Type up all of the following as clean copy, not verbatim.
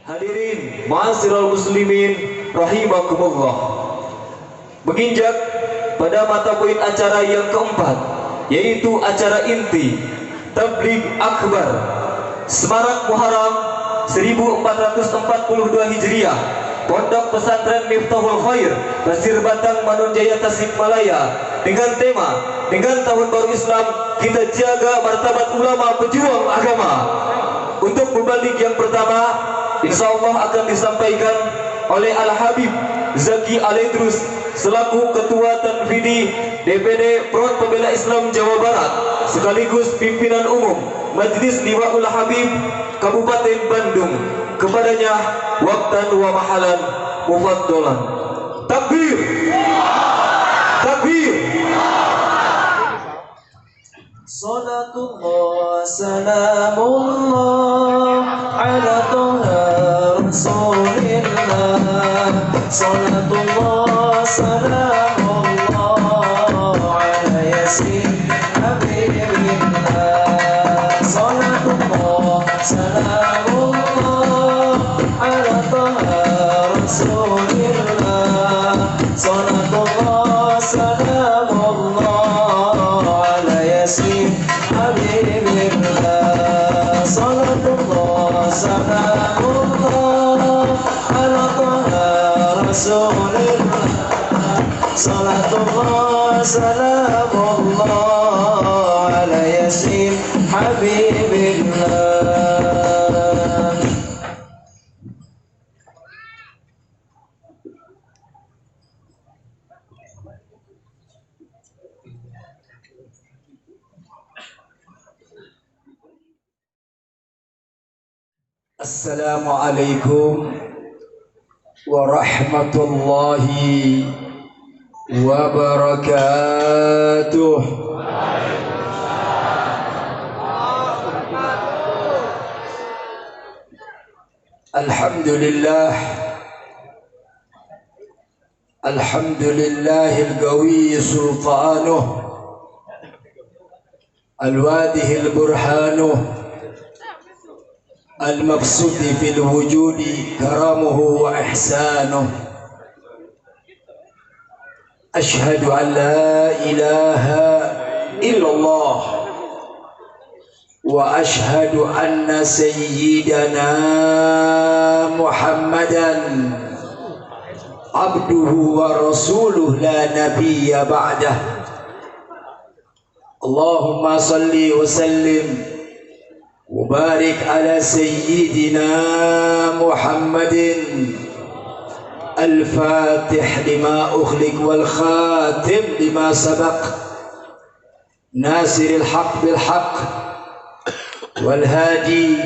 Hadirin ma'asyiral muslimin rahimakumullah. Menginjak pada mata poin acara yang keempat, yaitu acara inti Tabligh Akbar Semarak Muharram 1442 Hijriah, Pondok Pesantren Miftahul Khair, Pasir Batang, Manonjaya, Tasikmalaya, dengan tema dengan tahun baru Islam kita jaga martabat ulama pejuang agama. Untuk pembalik yang pertama, insya Allah akan disampaikan oleh Al-Habib Zaki Alaidrus selaku Ketua Tanfidi DPD Front Pembela Islam Jawa Barat sekaligus pimpinan umum Majlis Liwaul Habib Kabupaten Bandung. Kepadanya waqtan wa mahalan mufaddalan. Takbir, takbir. Salatullah salamullah ala toha rasulillah. Salatullah salamullah ala yasin habibillah. Salatullah salamullah ala toha rasulillah. Salatullah salamullah ala yasin habibillah. Salatullah salamullah ala toha rasulillah. Salatullah salamullah ala yasin habibillah. Assalamualaikum warahmatullahi wabarakatuh. Alhamdulillah, alhamdulillahil qawi sultanuh, al-wadihil burhanuh, المبسوط في الوجود كرمه وإحسانه. أشهد أن لا إله إلا الله وأشهد أن سيدنا محمدا عبده ورسوله لا نبي بعده. اللهم صل وسلم وبارك على سيدنا محمد الفاتح لما أخلق والخاتم لما سبق ناصر الحق بالحق والهادي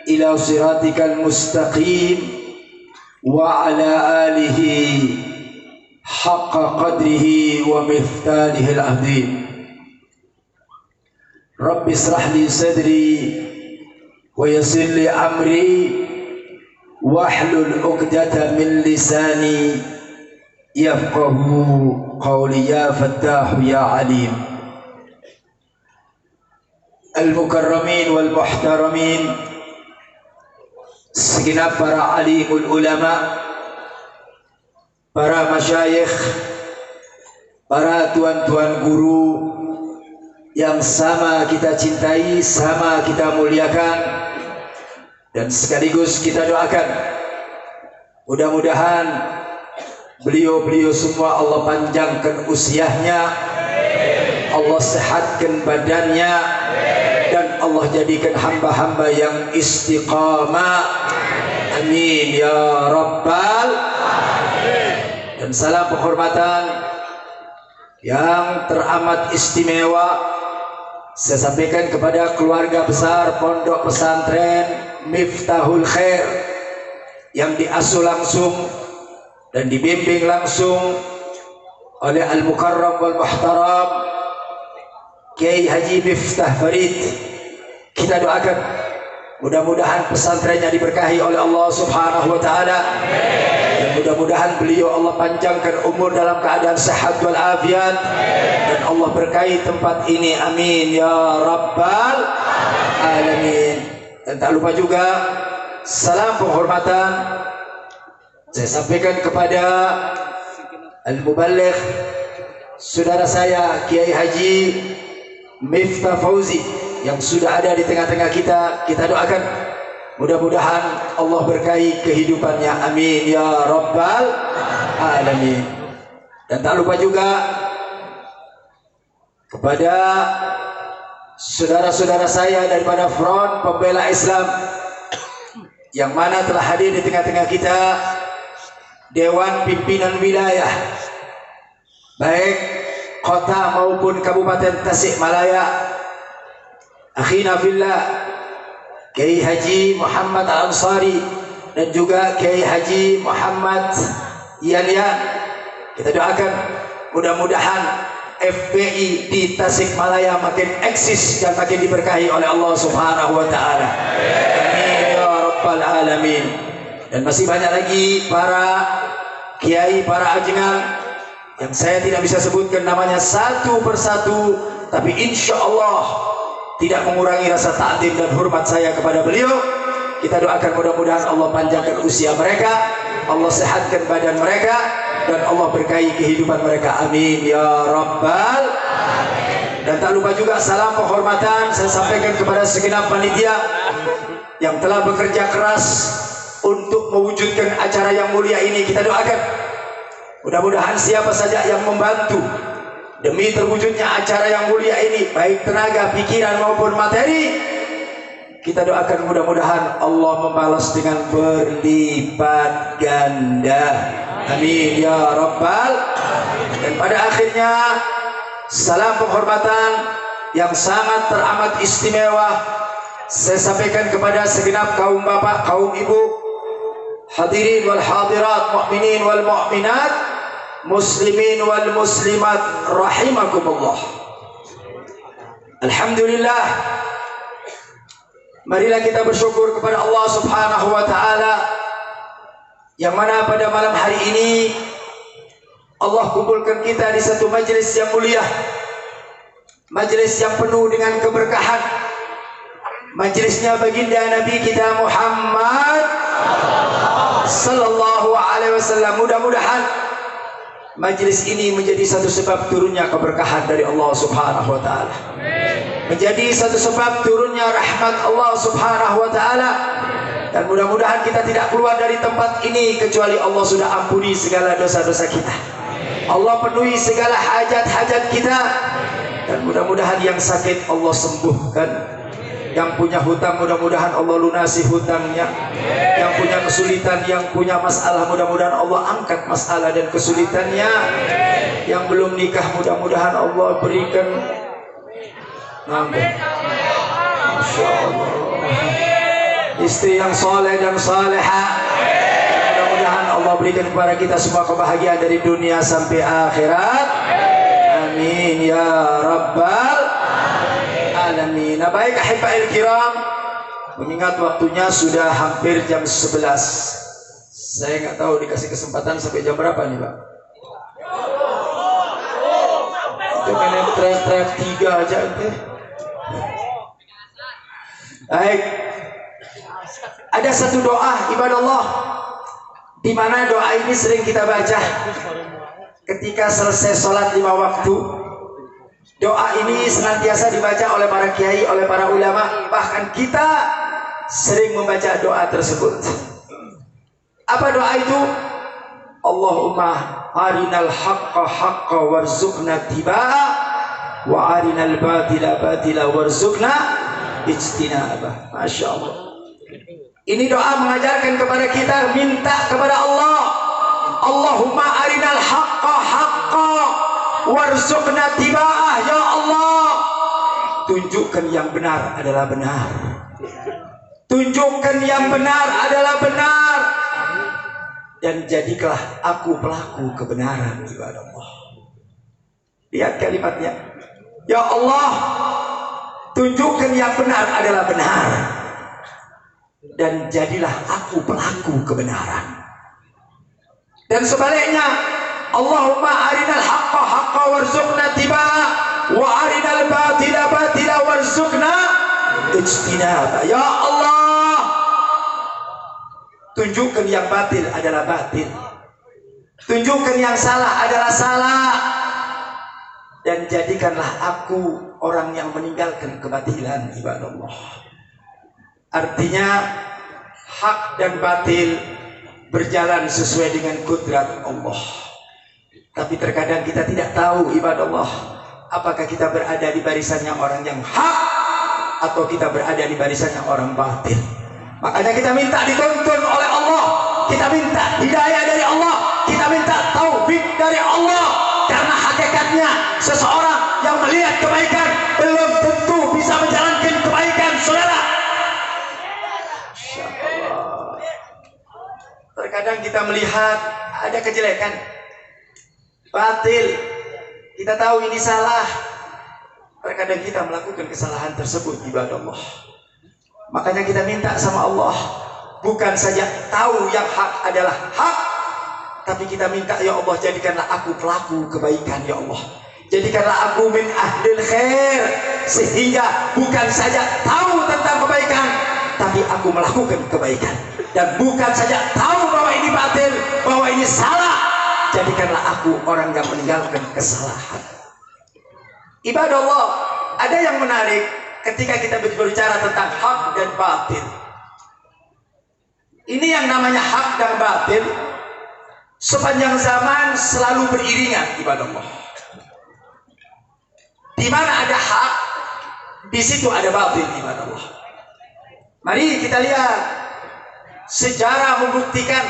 إلى صراطك المستقيم وعلى آله حق قدره ومثاله العظيم. رب اشرح لي صدري ويسر لي أمري واحلل عقدة من لساني يفقه قولي يا فتاح يا عليم. المكرمين والمحترمين, segenap para alimul ulama, para masyayikh, para tuan-tuan guru yang sama kita cintai, sama kita muliakan, dan sekaligus kita doakan mudah-mudahan beliau-beliau semua Allah panjangkan usianya, Allah sehatkan badannya, dan Allah jadikan hamba-hamba yang istiqamah. Amin ya rabbal alamin. Dan salam penghormatan yang teramat istimewa saya sampaikan kepada keluarga besar Pondok Pesantren Miftahul Khair yang diasuh langsung dan dibimbing langsung oleh Al-Mukarram wal Muhtaram Kiai Haji Miftah Farid. Kita doakan mudah-mudahan pesantrennya diberkahi oleh Allah Subhanahu wa taala, dan mudah-mudahan beliau Allah panjangkan umur dalam keadaan sehat walafiat, dan Allah berkahi tempat ini. Amin ya rabbal alamin. Dan tak lupa juga salam penghormatan saya sampaikan kepada Al-Muballigh saudara saya Kiai Haji Miftah Fauzi yang sudah ada di tengah-tengah kita. Kita doakan mudah-mudahan Allah berkahi kehidupannya, amin ya rabbal alamin. Dan tak lupa juga kepada saudara-saudara saya daripada Front Pembela Islam yang mana telah hadir di tengah-tengah kita, Dewan Pimpinan Wilayah baik kota maupun Kabupaten Tasikmalaya, akhina fillah Kiai Haji Muhammad Al-Ansari dan juga Kiai Haji Muhammad Yan. Kita doakan mudah-mudahan FPI di Tasikmalaya makin eksis dan makin diberkahi oleh Allah Subhanahu wa taala. Amin ya rabbal alamin. Dan masih banyak lagi para kiai, para ajengan yang saya tidak bisa sebutkan namanya satu persatu, tapi insya Allah tidak mengurangi rasa ta'zim dan hormat saya kepada beliau. Kita doakan mudah-mudahan Allah panjangkan usia mereka, Allah sehatkan badan mereka, dan Allah berkahi kehidupan mereka, amin ya rabbal alamin. Dan tak lupa juga salam penghormatan saya sampaikan kepada segenap panitia yang telah bekerja keras untuk mewujudkan acara yang mulia ini. Kita doakan mudah-mudahan siapa saja yang membantu demi terwujudnya acara yang mulia ini, baik tenaga, pikiran maupun materi, kita doakan mudah-mudahan Allah membalas dengan berlipat ganda, amin ya rabbal. Dan pada akhirnya salam penghormatan yang sangat teramat istimewa saya sampaikan kepada segenap kaum bapak, kaum ibu, hadirin wal hadirat, mukminin wal mukminat, muslimin wal muslimat rahimakumullah. Alhamdulillah, marilah kita bersyukur kepada Allah Subhanahu wa taala yang mana pada malam hari ini Allah kumpulkan kita di satu majelis yang mulia, majelis yang penuh dengan keberkahan, majelisnya baginda Nabi kita Muhammad sallallahu alaihi wasallam. Mudah-mudahan majelis ini menjadi satu sebab turunnya keberkahan dari Allah Subhanahu wa taala, menjadi satu sebab turunnya rahmat Allah Subhanahu wa taala, dan mudah-mudahan kita tidak keluar dari tempat ini kecuali Allah sudah ampuni segala dosa-dosa kita, Allah penuhi segala hajat-hajat kita, dan mudah-mudahan yang sakit Allah sembuhkan, yang punya hutang mudah-mudahan Allah lunasi hutangnya, yang punya kesulitan, yang punya masalah mudah-mudahan Allah angkat masalah dan kesulitannya, yang belum nikah mudah-mudahan Allah berikan. Masya Allah, istri yang soleh dan saleha, mudah-mudahan Allah berikan kepada kita semua kebahagiaan dari dunia sampai akhirat, amin ya rabbal alamin. Nah, baik ahibba'il kiram, mengingat waktunya sudah hampir jam 11, saya nggak tahu dikasih kesempatan sampai jam berapa nih Pak? Itu main teriak-teriak 3 aja itu. Baik, ada satu doa ibadah Allah, di mana doa ini sering kita baca ketika selesai sholat 5 waktu. Doa ini senantiasa dibaca oleh para kiai, oleh para ulama, bahkan kita sering membaca doa tersebut. Apa doa itu? Allahumma arinal haqqa haqqa warzuqna tibaa wa arinal batila batila warzuqna ijtinabah. Masya Allah. Ini doa mengajarkan kepada kita minta kepada Allah, Allahumma arinal haqqa haqqa warzuqna tiba'ah. Ya Allah, tunjukkan yang benar adalah benar, tunjukkan yang benar adalah benar, dan jadikanlah aku pelaku kebenaran. Ibadah Allah, lihat kalimatnya, ya Allah, tunjukkan yang benar adalah benar, dan jadilah aku pelaku kebenaran. Dan sebaliknya, Allahumma arinal haqqa haqqa warzuqna tibaa wa arinal batila batila warzuqna ijtinaba. Ya Allah, Tunjukkan yang batil adalah batil. Tunjukkan yang salah adalah salah. Dan jadikanlah aku orang yang meninggalkan kebatilan, ibadallah. Artinya hak dan batil berjalan sesuai dengan kudrat Allah. Tapi terkadang kita tidak tahu, ibadallah, apakah kita berada di barisannya orang yang hak atau kita berada di barisannya orang batil. Makanya kita minta dituntun oleh Allah, kita minta hidayah dari Allah, kita minta taufik dari Allah. Karena hakikatnya seseorang yang melihat kebaikan belum tentu bisa menjalankan kebaikan, saudara. Terkadang kita melihat ada kejelekan, batil, kita tahu ini salah. Terkadang kita melakukan kesalahan tersebut, ibadah Allah. Makanya kita minta sama Allah, bukan saja tahu yang hak adalah hak, tapi kita minta, ya Allah, jadikanlah aku pelaku kebaikan, ya Allah. Jadikanlah aku min ahlil khair, sehingga bukan saja tahu tentang kebaikan, tapi aku melakukan kebaikan. Dan bukan saja tahu bahwa ini batil, bahwa ini salah, jadikanlah aku orang yang meninggalkan kesalahan. Ibadah Allah, ada yang menarik ketika kita berbicara tentang hak dan batil. Ini yang namanya hak dan batil sepanjang zaman selalu beriringan, ibadah Allah. Di mana ada hak, di situ ada batil, ibadah Allah. Mari kita lihat sejarah membuktikan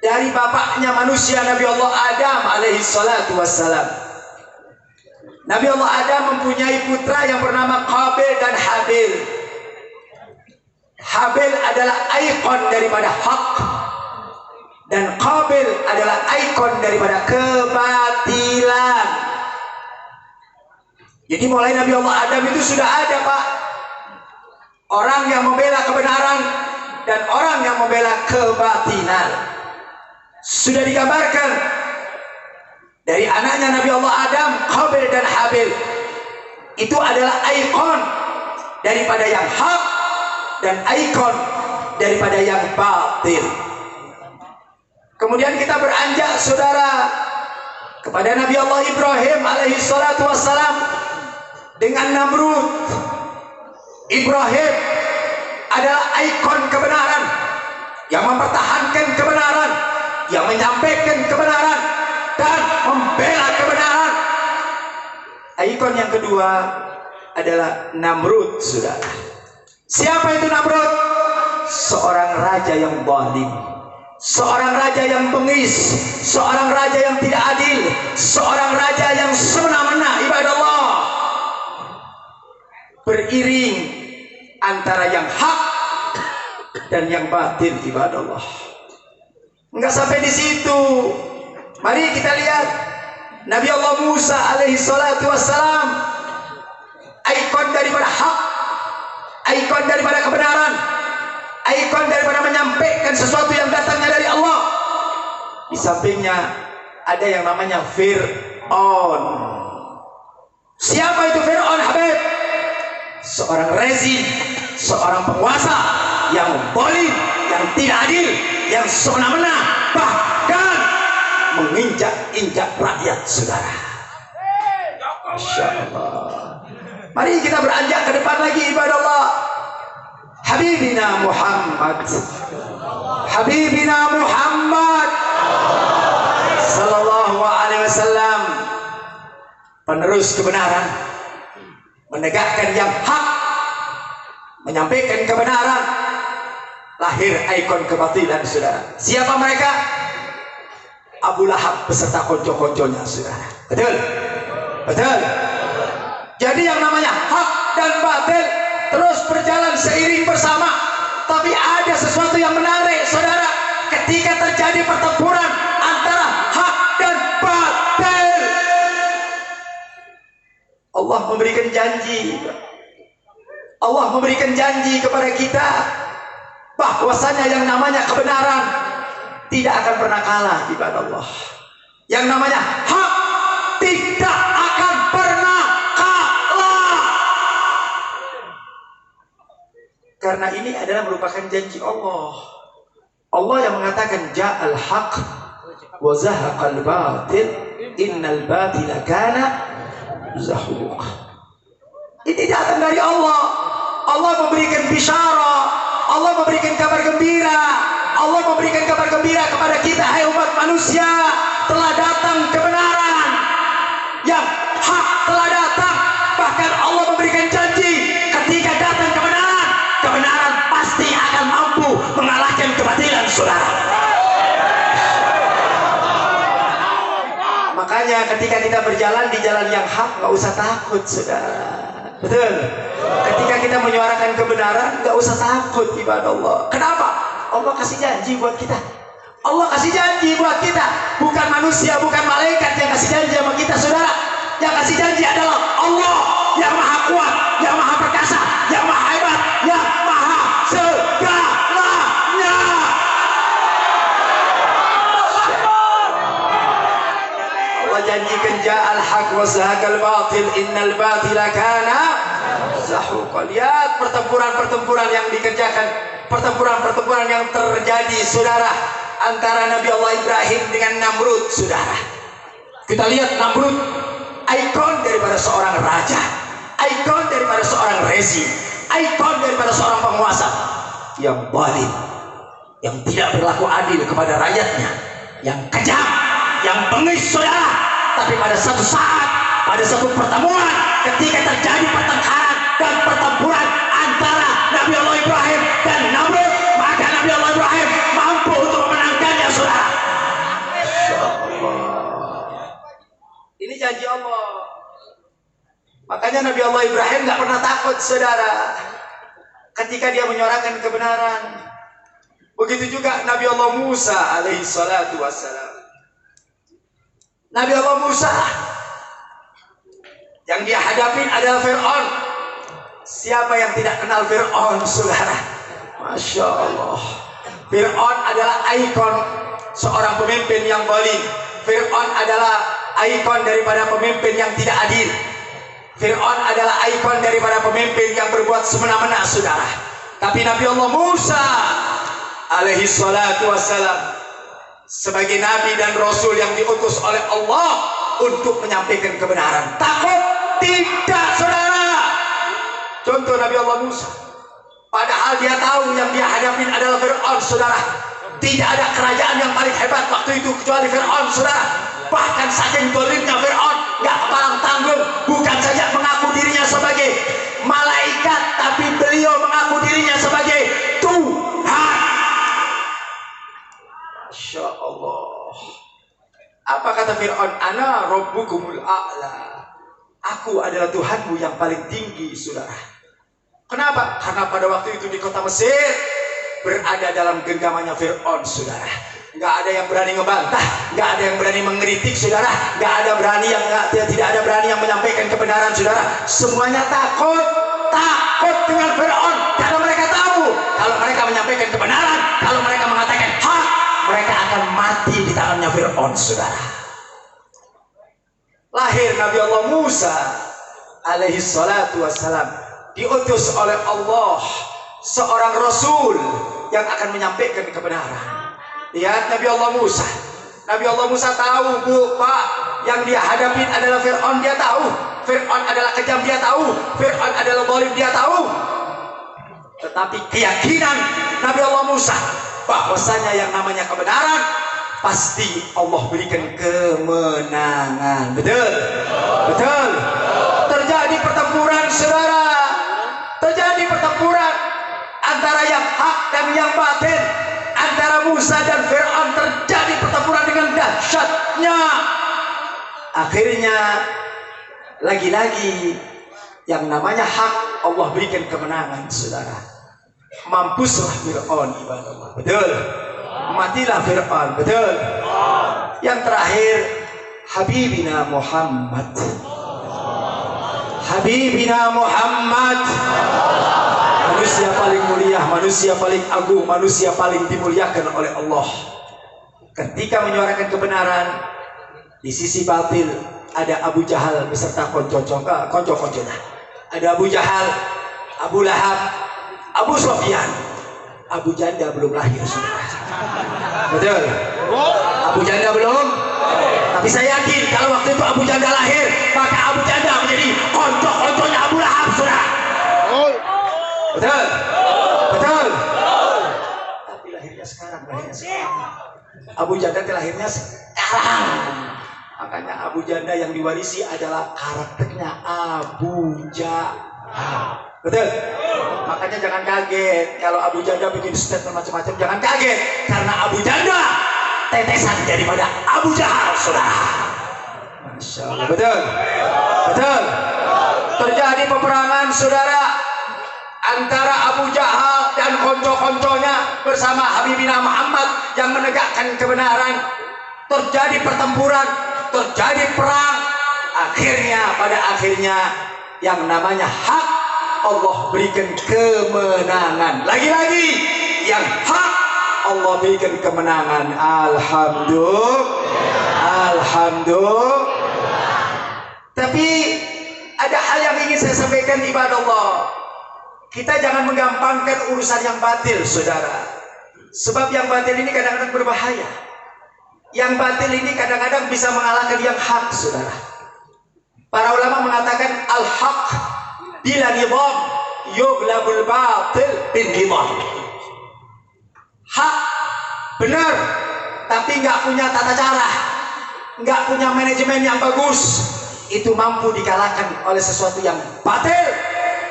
dari bapaknya manusia, Nabi Allah Adam alaihi salatu wassalam. Nabi Allah Adam mempunyai putra yang bernama Qabil dan Habil. Habil adalah ikon daripada hak, dan Qabil adalah ikon daripada kebatilan. Jadi mulai Nabi Allah Adam itu sudah ada, Pak, orang yang membela kebenaran dan orang yang membela kebatilan. Sudah digambarkan dari anaknya Nabi Allah Adam, Qabil dan Habil. Itu adalah ikon daripada yang hak dan ikon daripada yang batil. Kemudian kita beranjak, saudara, kepada Nabi Allah Ibrahim alaihi salatu wassalam dengan Namrud. Ibrahim adalah ikon kebenaran, yang mempertahankan kebenaran, yang menyampaikan kebenaran dan membela kebenaran. Ikon yang kedua adalah Namrud, saudara. Siapa itu Namrud? Seorang raja yang zalim, seorang raja yang bengis, seorang raja yang tidak adil, seorang raja yang semena-mena, ibadah Allah. Beriring antara yang hak dan yang batil, ibadah Allah. Enggak sampai di situ. Mari kita lihat Nabi Allah Musa alaihi salatu wassalam, ikon daripada hak, ikon daripada kebenaran, ikon daripada menyampaikan sesuatu yang datangnya dari Allah. Di sampingnya ada yang namanya Fir'aun. Siapa itu Fir'aun, Habib? Seorang rezim, seorang penguasa yang zalim, yang tidak adil, yang semena-mena, bahkan menginjak-injak rakyat, saudara. Masya Allah. Mari kita beranjak ke depan lagi, ibadah Allah. Habibina Muhammad, Habibina Muhammad sallallahu alaihi wasallam, penerus kebenaran, menegakkan yang hak, menyampaikan kebenaran. Lahir ikon kebatilan, saudara. Siapa mereka? Abu Lahab beserta konco-konconya, saudara. Betul? Betul? Jadi yang namanya hak dan batil terus berjalan seiring bersama. Tapi ada sesuatu yang menarik, saudara, ketika terjadi pertempuran antara hak dan batil. Allah memberikan janji, Allah memberikan janji kepada kita bahwasanya yang namanya kebenaran tidak akan pernah kalah, ibadah Allah. Yang namanya hak tidak akan pernah kalah. Karena ini adalah merupakan janji Allah. Allah yang mengatakan ja'al haq wa zahaqal batil innal batila kana zahuq. Ini datang dari Allah. Allah memberikan bisyarah, Allah memberikan kabar gembira, Allah memberikan kabar gembira kepada kita, hai umat manusia, telah datang kebenaran, yang hak telah datang. Bahkan Allah memberikan janji, ketika datang kebenaran, kebenaran pasti akan mampu mengalahkan kebatilan, saudara. Makanya ketika kita berjalan di jalan yang hak, gak usah takut, saudara. Betul. Ketika kita menyuarakan kebenaran, gak usah takut, ibadah Allah. Kenapa? Allah kasih janji buat kita. Allah kasih janji buat kita. Bukan manusia, bukan malaikat yang kasih janji sama kita, saudara. Yang kasih janji adalah Allah yang maha kuat, yang maha perkasa, yang maha hebat, yang maha segalanya. Allah janjikan ja'al haq wa zahaqal batil innal batila kana zahuqa. Lihat pertempuran-pertempuran yang dikerjakan, pertempuran-pertempuran yang terjadi, saudara, antara Nabi Allah Ibrahim dengan Namrud, saudara. Kita lihat Namrud, ikon daripada seorang raja, ikon daripada seorang rezim, ikon daripada seorang penguasa yang zalim, yang tidak berlaku adil kepada rakyatnya, yang kejam, yang bengis, saudara. Tapi pada satu saat, pada satu pertemuan, ketika terjadi pertengkaran dan pertempuran antara Nabi Allah Ibrahim dan Namrud, maka Nabi Allah Ibrahim mampu untuk memenangkannya, saudara. Ini janji Allah. Makanya Nabi Allah Ibrahim gak pernah takut, saudara, ketika dia menyuarakan kebenaran. Begitu juga Nabi Allah Musa alaihi salatu wassalam. Nabi Allah Musa yang dia hadapin adalah Fir'aun. Siapa yang tidak kenal Fir'aun, saudara? Masya Allah. Fir'aun adalah ikon seorang pemimpin yang zalim. Fir'aun adalah ikon daripada pemimpin yang tidak adil. Fir'aun adalah ikon daripada pemimpin yang berbuat semena-mena, saudara. Tapi Nabi Allah Musa alaihi salatu wassalam sebagai nabi dan rasul yang diutus oleh Allah untuk menyampaikan kebenaran, takut? Tidak, saudara. Contoh Nabi Allah Musa, padahal dia tahu yang dia hadapin adalah Fir'aun, saudara. Tidak ada kerajaan yang paling hebat waktu itu kecuali Fir'aun, saudara. Bahkan saking zalimnya Fir'aun, gak kepalang tanggung. Bukan saja mengaku dirinya sebagai malaikat, tapi beliau mengaku dirinya sebagai Tuhan. Masya Allah. Apa kata Fir'aun? Ana rabbukumul a'la. Aku adalah Tuhanmu yang paling tinggi, saudara. Kenapa? Karena pada waktu itu di kota Mesir berada dalam genggamannya Fir'aun, saudara. Nggak ada yang berani ngebantah, nggak ada yang berani mengkritik, saudara. Nggak ada berani yang tidak ada berani yang menyampaikan kebenaran, saudara. Semuanya takut dengan Fir'aun, karena mereka tahu kalau mereka menyampaikan kebenaran, kalau mereka mengatakan hak, mereka akan mati di tangannya Fir'aun, saudara. Lahir Nabi Allah Musa alaihi salatu wassalam, diutus oleh Allah seorang rasul yang akan menyampaikan kebenaran. Lihat Nabi Allah Musa. Nabi Allah Musa tahu, Bu, Pak, yang dia hadapin adalah Fir'aun, dia tahu. Fir'aun adalah kejam, dia tahu. Fir'aun adalah zalim, dia tahu. Tetapi keyakinan Nabi Allah Musa bahwasanya yang namanya kebenaran pasti Allah berikan kemenangan. Betul? Betul. Terjadi pertempuran, saudara. Terjadi pertempuran antara yang hak dan yang batin. Antara Musa dan Fir'aun terjadi pertempuran dengan dahsyatnya. Akhirnya lagi-lagi yang namanya hak Allah berikan kemenangan, saudara. Mampuslah Fir'aun, ibadah Allah. Betul. Matilah Fir'aun. Betul. Yang terakhir, Habibina Muhammad. Habibina Muhammad, manusia paling mulia, manusia paling agung, manusia paling dimuliakan oleh Allah. Ketika menyuarakan kebenaran, di sisi batil ada Abu Jahal beserta konco-konconya. Ada Abu Jahal, Abu Lahab, Abu Sufyan. Abu Janda belum lahir, saudara. Betul. Abu Janda belum. Tapi saya yakin kalau waktu itu Abu Janda lahir, maka Abu Janda menjadi konco-konconya Abu Lahab, saudara. Betul. Betul. Tapi lahirnya sekarang, Abu Janda lahirnya sekarang. Makanya Abu Janda yang diwarisi adalah karakternya Abu Jahal. Betul. Makanya jangan kaget kalau Abu Janda bikin statement macam-macam, jangan kaget karena Abu Janda tetesan daripada Abu Jahal, saudara. Masya Allah. Betul. Betul. Terjadi peperangan, saudara, antara Abu Jahal dan konco-konconya bersama Habibina Muhammad yang menegakkan kebenaran. Terjadi pertempuran, terjadi perang. Pada akhirnya yang namanya hak Allah berikan kemenangan. Lagi-lagi yang hak Allah berikan kemenangan. Alhamdulillah. Tapi ada hal yang ingin saya sampaikan, ibadah Allah. Kita jangan menggampangkan urusan yang batil, saudara. Sebab yang batil ini kadang-kadang berbahaya. Yang batil ini kadang-kadang bisa mengalahkan yang hak, saudara. Para ulama mengatakan al-haq bila nizam yughlabul batil bin nizam. Hak benar, tapi nggak punya tata cara, nggak punya manajemen yang bagus, itu mampu dikalahkan oleh sesuatu yang batil,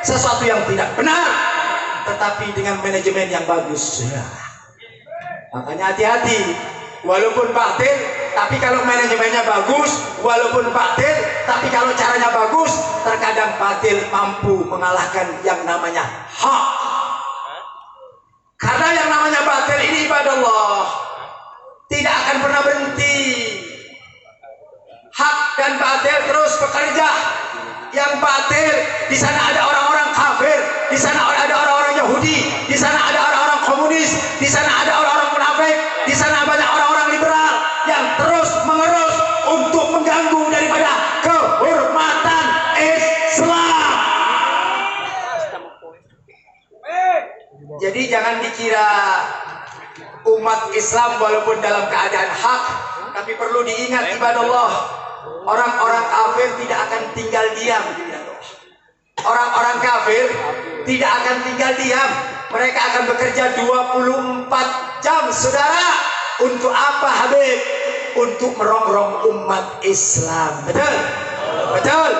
sesuatu yang tidak benar, tetapi dengan manajemen yang bagus. Ya. Makanya hati-hati, walaupun batil, tapi kalau manajemennya bagus, walaupun batil, tapi kalau caranya bagus, terkadang batil mampu mengalahkan yang namanya hak. Karena yang namanya batil ini, ibadah Allah, tidak akan pernah berhenti. Hak dan batil terus bekerja. Yang batil, di sana ada orang-orang kafir, di sana ada orang-orang Yahudi, di sana ada orang-orang komunis, di sana ada orang-orang munafik, di sana banyak orang-orang liberal yang terus mengerus untuk mengganggu daripada kehormatan Islam. Jadi jangan dikira umat Islam walaupun dalam keadaan hak, tapi perlu diingat, ibadah Allah, orang-orang kafir tidak akan tinggal diam. Orang-orang kafir tidak akan tinggal diam. Mereka akan bekerja 24 jam, saudara. Untuk apa, Habib? Untuk merongrong umat Islam. Betul? Betul.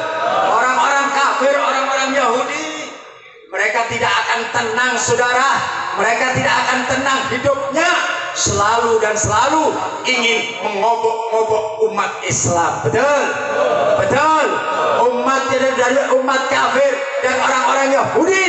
Orang-orang kafir, orang-orang Yahudi, mereka tidak akan tenang, saudara. Mereka tidak akan tenang hidupnya. Selalu dan selalu ingin mengobok-ngobok umat Islam. Betul? Betul. Umat dari umat kafir dan orang-orang Yahudi,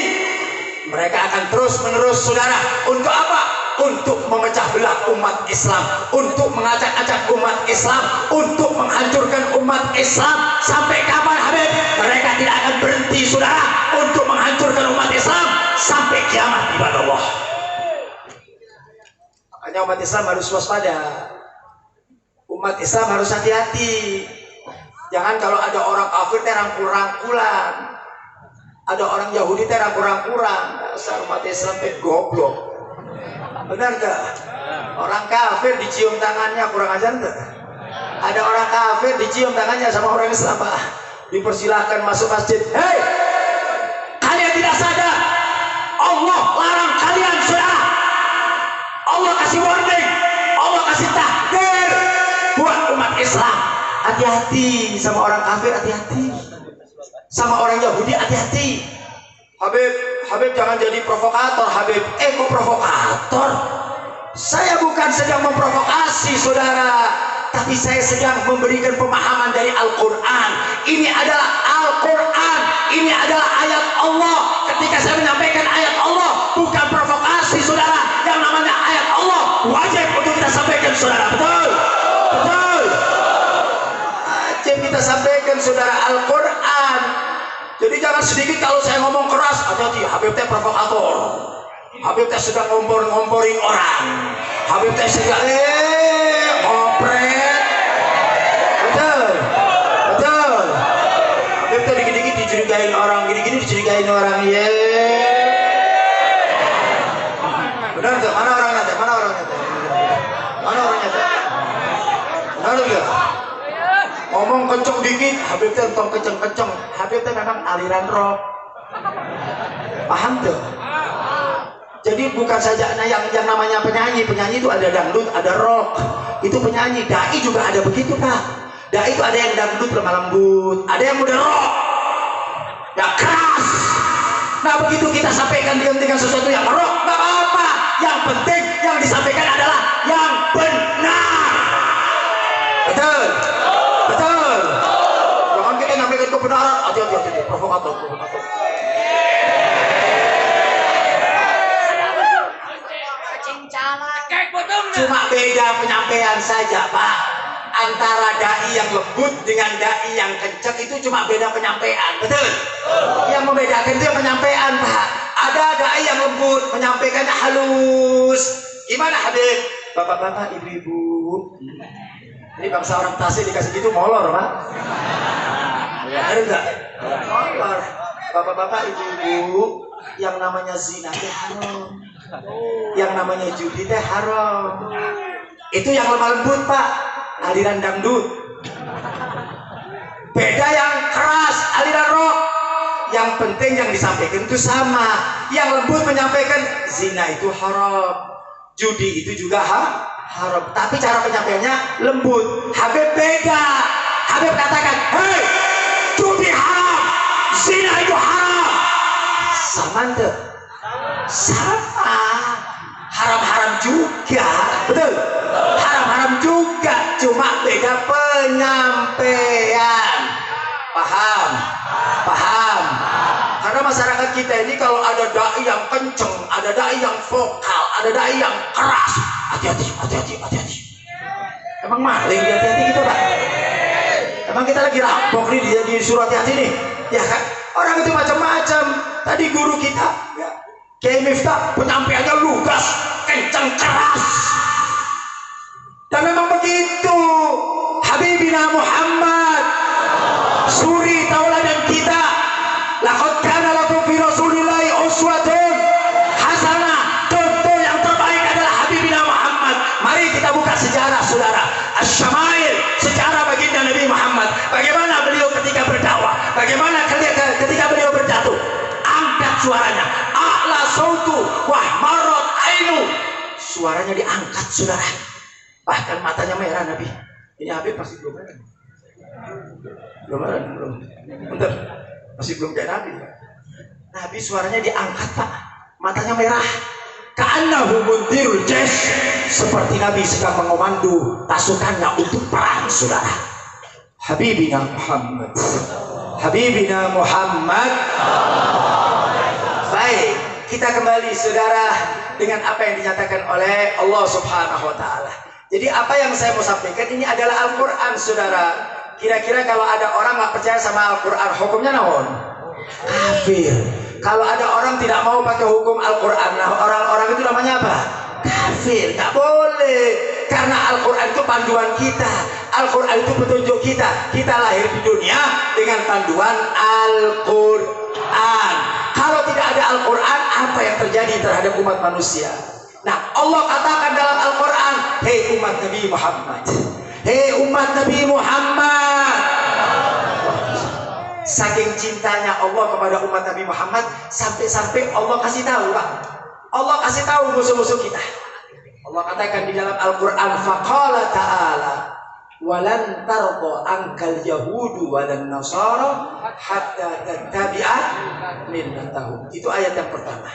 mereka akan terus menerus, saudara. Untuk apa? Untuk memecah belah umat Islam, untuk mengacak-acak umat Islam, untuk menghancurkan umat Islam. Sampai kapan, Habib? Mereka tidak akan berhenti, saudara, untuk menghancurkan umat Islam sampai kiamat, ibadah Allah. Makanya umat Islam harus waspada. Umat Islam harus hati-hati. Jangan kalau ada orang kafir rangkul-rangkulan, ada orang Yahudi rangkul-rangkulan. Dasar umat Islam goblok. Benar gak? Orang kafir dicium tangannya, kurang ajar gak? Ada orang kafir dicium tangannya sama orang Islam, Pak. Dipersilahkan masuk masjid. Hei, kalian tidak sadar Allah larang kalian, saudara. Allah kasih warning, Allah kasih takdir buat umat Islam. Hati-hati sama orang kafir, hati-hati sama orang Yahudi, hati-hati. Habib jangan jadi provokator, Habib. Kok provokator? Saya bukan sedang memprovokasi, saudara, tapi saya sedang memberikan pemahaman dari Al-Quran. Ini adalah Al-Quran, ini adalah ayat Allah. Ketika saya menyampaikan ayat Allah, bukan provokasi, saudara. Yang namanya ayat Allah wajib untuk kita sampaikan, saudara. Betul? Betul. Wajib kita sampaikan, saudara, Al-Quran. Jadi jangan sedikit kalau saya ngomong keras, hati-hati, Habib teh provokator. Habib teh sedang ngompor-ngomporin orang. Habib teh sedang ngompret. Betul. Betul. Habib teh dikit-dikit dicurigain orang, gini-gini dicurigain orang. Habib teh tong kenceng-kenceng. Habib teh memang aliran rock. Paham tuh? Jadi bukan saja yang namanya penyanyi itu ada dangdut, ada rock. Itu penyanyi. Dai juga ada begitu, Pak. Dai itu ada yang dangdut lemah lembut, ada yang udah rock. Ya keras. Nah begitu kita sampaikan dengan sesuatu yang rock, nggak apa-apa. Yang penting yang disampaikan adalah yang benar. Betul, betul. Jangan kita nyampaikan kebenaran. Hati-hati, provokator. Cuma beda penyampaian saja, Pak. Antara dai yang lembut dengan dai yang kencang itu cuma beda penyampaian, betul? Yang membedakan itu yang penyampaian, Pak. Ada dai yang lembut, menyampaikannya halus. Gimana, Habib? Bapak-bapak, ibu-ibu. Ini bangsa orang Tasik dikasih gitu molor, Pak. Ada enggak? Molor. Bapak-bapak, ibu-ibu, yang namanya zina teh haram. Yang namanya judi teh haram. Itu yang lemah lembut, Pak. Aliran dangdut. Beda yang keras, aliran rock. Yang penting yang disampaikan itu sama. Yang lembut menyampaikan zina itu haram, judi itu juga haram. Tapi cara penyampaiannya lembut. Habib beda. Habib katakan, hei, judi haram, zina itu haram. Sama tuh. Sama. Haram-haram juga, betul. Haram-haram juga, cuma beda penyampaian. Paham? Karena masyarakat kita ini kalau ada dai yang kenceng, ada dai yang vokal, ada dai yang keras, hati-hati. Emang maling hati-hati gitu, Pak? Emang kita lagi rampok nih di surat hati nih, ya kan? Orang itu macam-macam. Tadi guru kita, ya, Kiai Miftah, penyampaiannya lugas, kencang, keras. Dan memang begitu. Habibina Muhammad, suri tauladan kita. Laqad kana lakum fi Rasulillahi uswatun hasanah. Contoh yang terbaik adalah Habibina Muhammad. Mari kita buka sejarah, saudara. Asy-Syama'il, sejarah baginda Nabi Muhammad. Bagaimana beliau ketika berdakwah? Bagaimana ketika beliau berjatuh? Angkat suaranya. A'la sautu wahmarat ainu. Suaranya diangkat, saudara. Bahkan matanya merah Nabi. Ini Habib pasti belum merah. Belum. Bentar. Masih belum kayak Nabi. Nabi suaranya diangkat, Pak. Matanya merah. Ka'annahu mundirul jaish. Seperti Nabi sedang mengomando pasukannya untuk perang, saudara. Habibina Muhammad. Baik, kita kembali, saudara, dengan apa yang dinyatakan oleh Allah Subhanahu wa taala. Jadi apa yang saya mau sampaikan ini adalah Al-Qur'an, saudara. Kira-kira kalau ada orang nggak percaya sama Al-Quran, hukumnya naon? Kafir. Kalau ada orang tidak mau pakai hukum Al-Quran, nah orang-orang itu namanya apa? Kafir. Nggak boleh. Karena Al-Quran itu panduan kita. Al-Quran itu petunjuk kita. Kita lahir di dunia dengan panduan Al-Quran. Kalau tidak ada Al-Quran, apa yang terjadi terhadap umat manusia? Nah, Allah katakan dalam Al-Quran, hei umat Nabi Muhammad, hei umat Nabi Muhammad. Saking cintanya Allah kepada umat Nabi Muhammad, sampai-sampai Allah kasih tahu, Pak. Allah kasih tahu musuh-musuh kita. Allah katakan di dalam Al-Quran, faqala ta'ala, walan tarda ankal yahudu walan nasara hatta tattabi'a millatahum. Itu ayat yang pertama.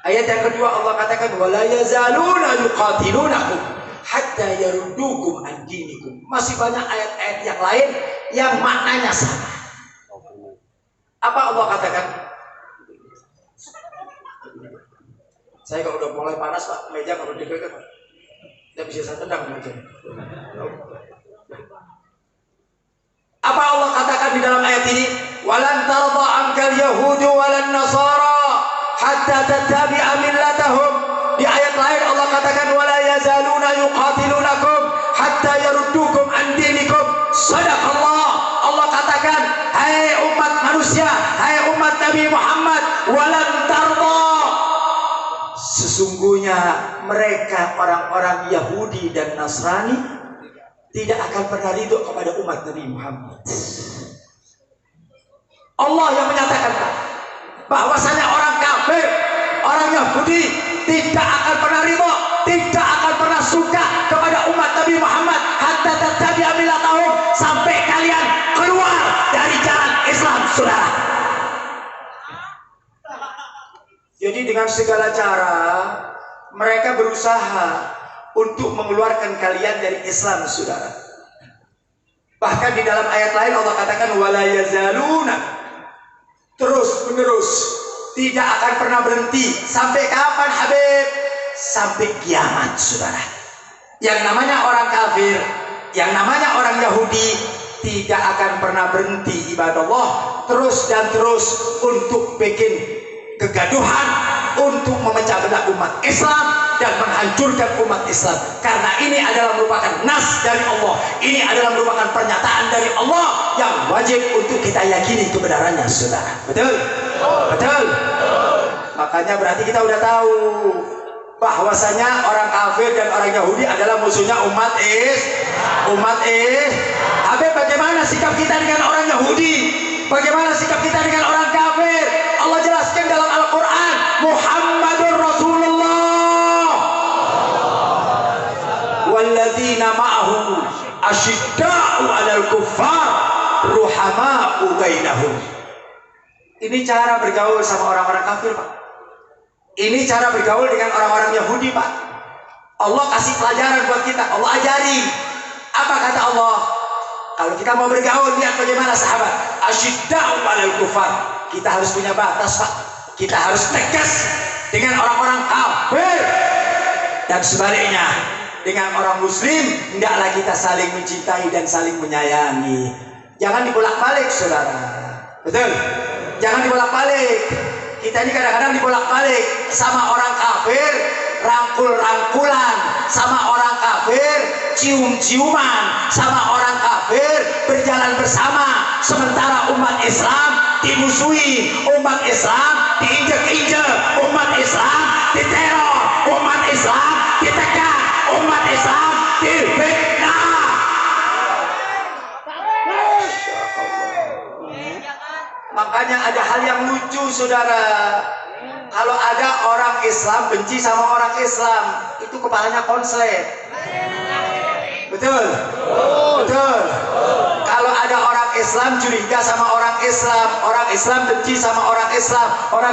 Ayat yang kedua Allah katakan, wala yazaluna yuqatilunakum hatta yaruddukum an dinikum. Masih banyak ayat-ayat yang lain yang maknanya sama. Apa Allah katakan? Saya kalau udah mulai panas, Pak, meja kalau digerak, tidak bisa saya tendang meja. Apa Allah katakan di dalam ayat ini? Walan tarda ankal yahudu walan nasara hatta tattabi'a millatahum. Di ayat lain Allah katakan wala yazaluna yuqatilunakum hatta yaruddukum an dinikum. Sadaqallah. Allah katakan, hai umat manusia, hai umat Nabi Muhammad, walan tarda, sesungguhnya mereka orang-orang Yahudi dan Nasrani tidak akan pernah ridho kepada umat Nabi Muhammad. Allah yang menyatakan bahwasanya orang kafir, orang Yahudi tidak akan pernah ridho, tidak akan pernah suka kepada umat Nabi Muhammad hatta tattabi'a millatahum, sampai kalian keluar dari jalan Islam, saudara. Jadi dengan segala cara mereka berusaha untuk mengeluarkan kalian dari Islam, saudara. Bahkan di dalam ayat lain Allah katakan wala yazaluna, terus menerus, tidak akan pernah berhenti. Sampai kapan, Habib? Sampai kiamat, saudara. Yang namanya orang kafir, yang namanya orang Yahudi tidak akan pernah berhenti ibadah Allah, terus dan terus untuk bikin kegaduhan, untuk memecah belah umat Islam dan menghancurkan umat Islam. Karena ini adalah merupakan nas dari Allah, ini adalah merupakan pernyataan dari Allah yang wajib untuk kita yakini kebenarannya, saudara. Betul? Betul? Makanya berarti kita udah tahu bahwasanya orang kafir dan orang Yahudi adalah musuhnya umat Habib, bagaimana sikap kita dengan orang Yahudi? Bagaimana sikap kita dengan orang kafir? Allah jelaskan dalam Al-Quran, Muhammadur Rasulullah walladzina ma'ahu asyidda'u 'alal kuffar ruhama'u bainahum. Ini cara bergaul sama orang-orang kafir, Pak. Ini cara bergaul dengan orang-orang Yahudi, Pak. Allah kasih pelajaran buat kita, Allah ajari. Apa kata Allah? Kalau kita mau bergaul, lihat bagaimana sahabat. Asyidda'u 'alal kuffar. Kita harus punya batas, Pak. Kita harus tegas dengan orang-orang kafir. Dan sebaliknya, dengan orang muslim, hendaklah kita saling mencintai dan saling menyayangi. Jangan dibolak-balik, saudara. Betul? Jangan dibolak-balik. Kita ini kadang-kadang dibolak-balik sama orang kafir, rangkul-rangkulan, sama orang kafir, cium-ciuman, sama orang kafir, berjalan bersama. Sementara umat Islam dimusuhi, umat Islam diinjek-injek, umat Islam diteror, umat Islam ditekan, umat Islam difitnah. Makanya ada hal yang lucu, saudara. Kalau ada orang Islam benci sama orang Islam, itu kepalanya konslet. Betul? Betul. Kalau ada orang Islam curiga sama orang Islam benci sama orang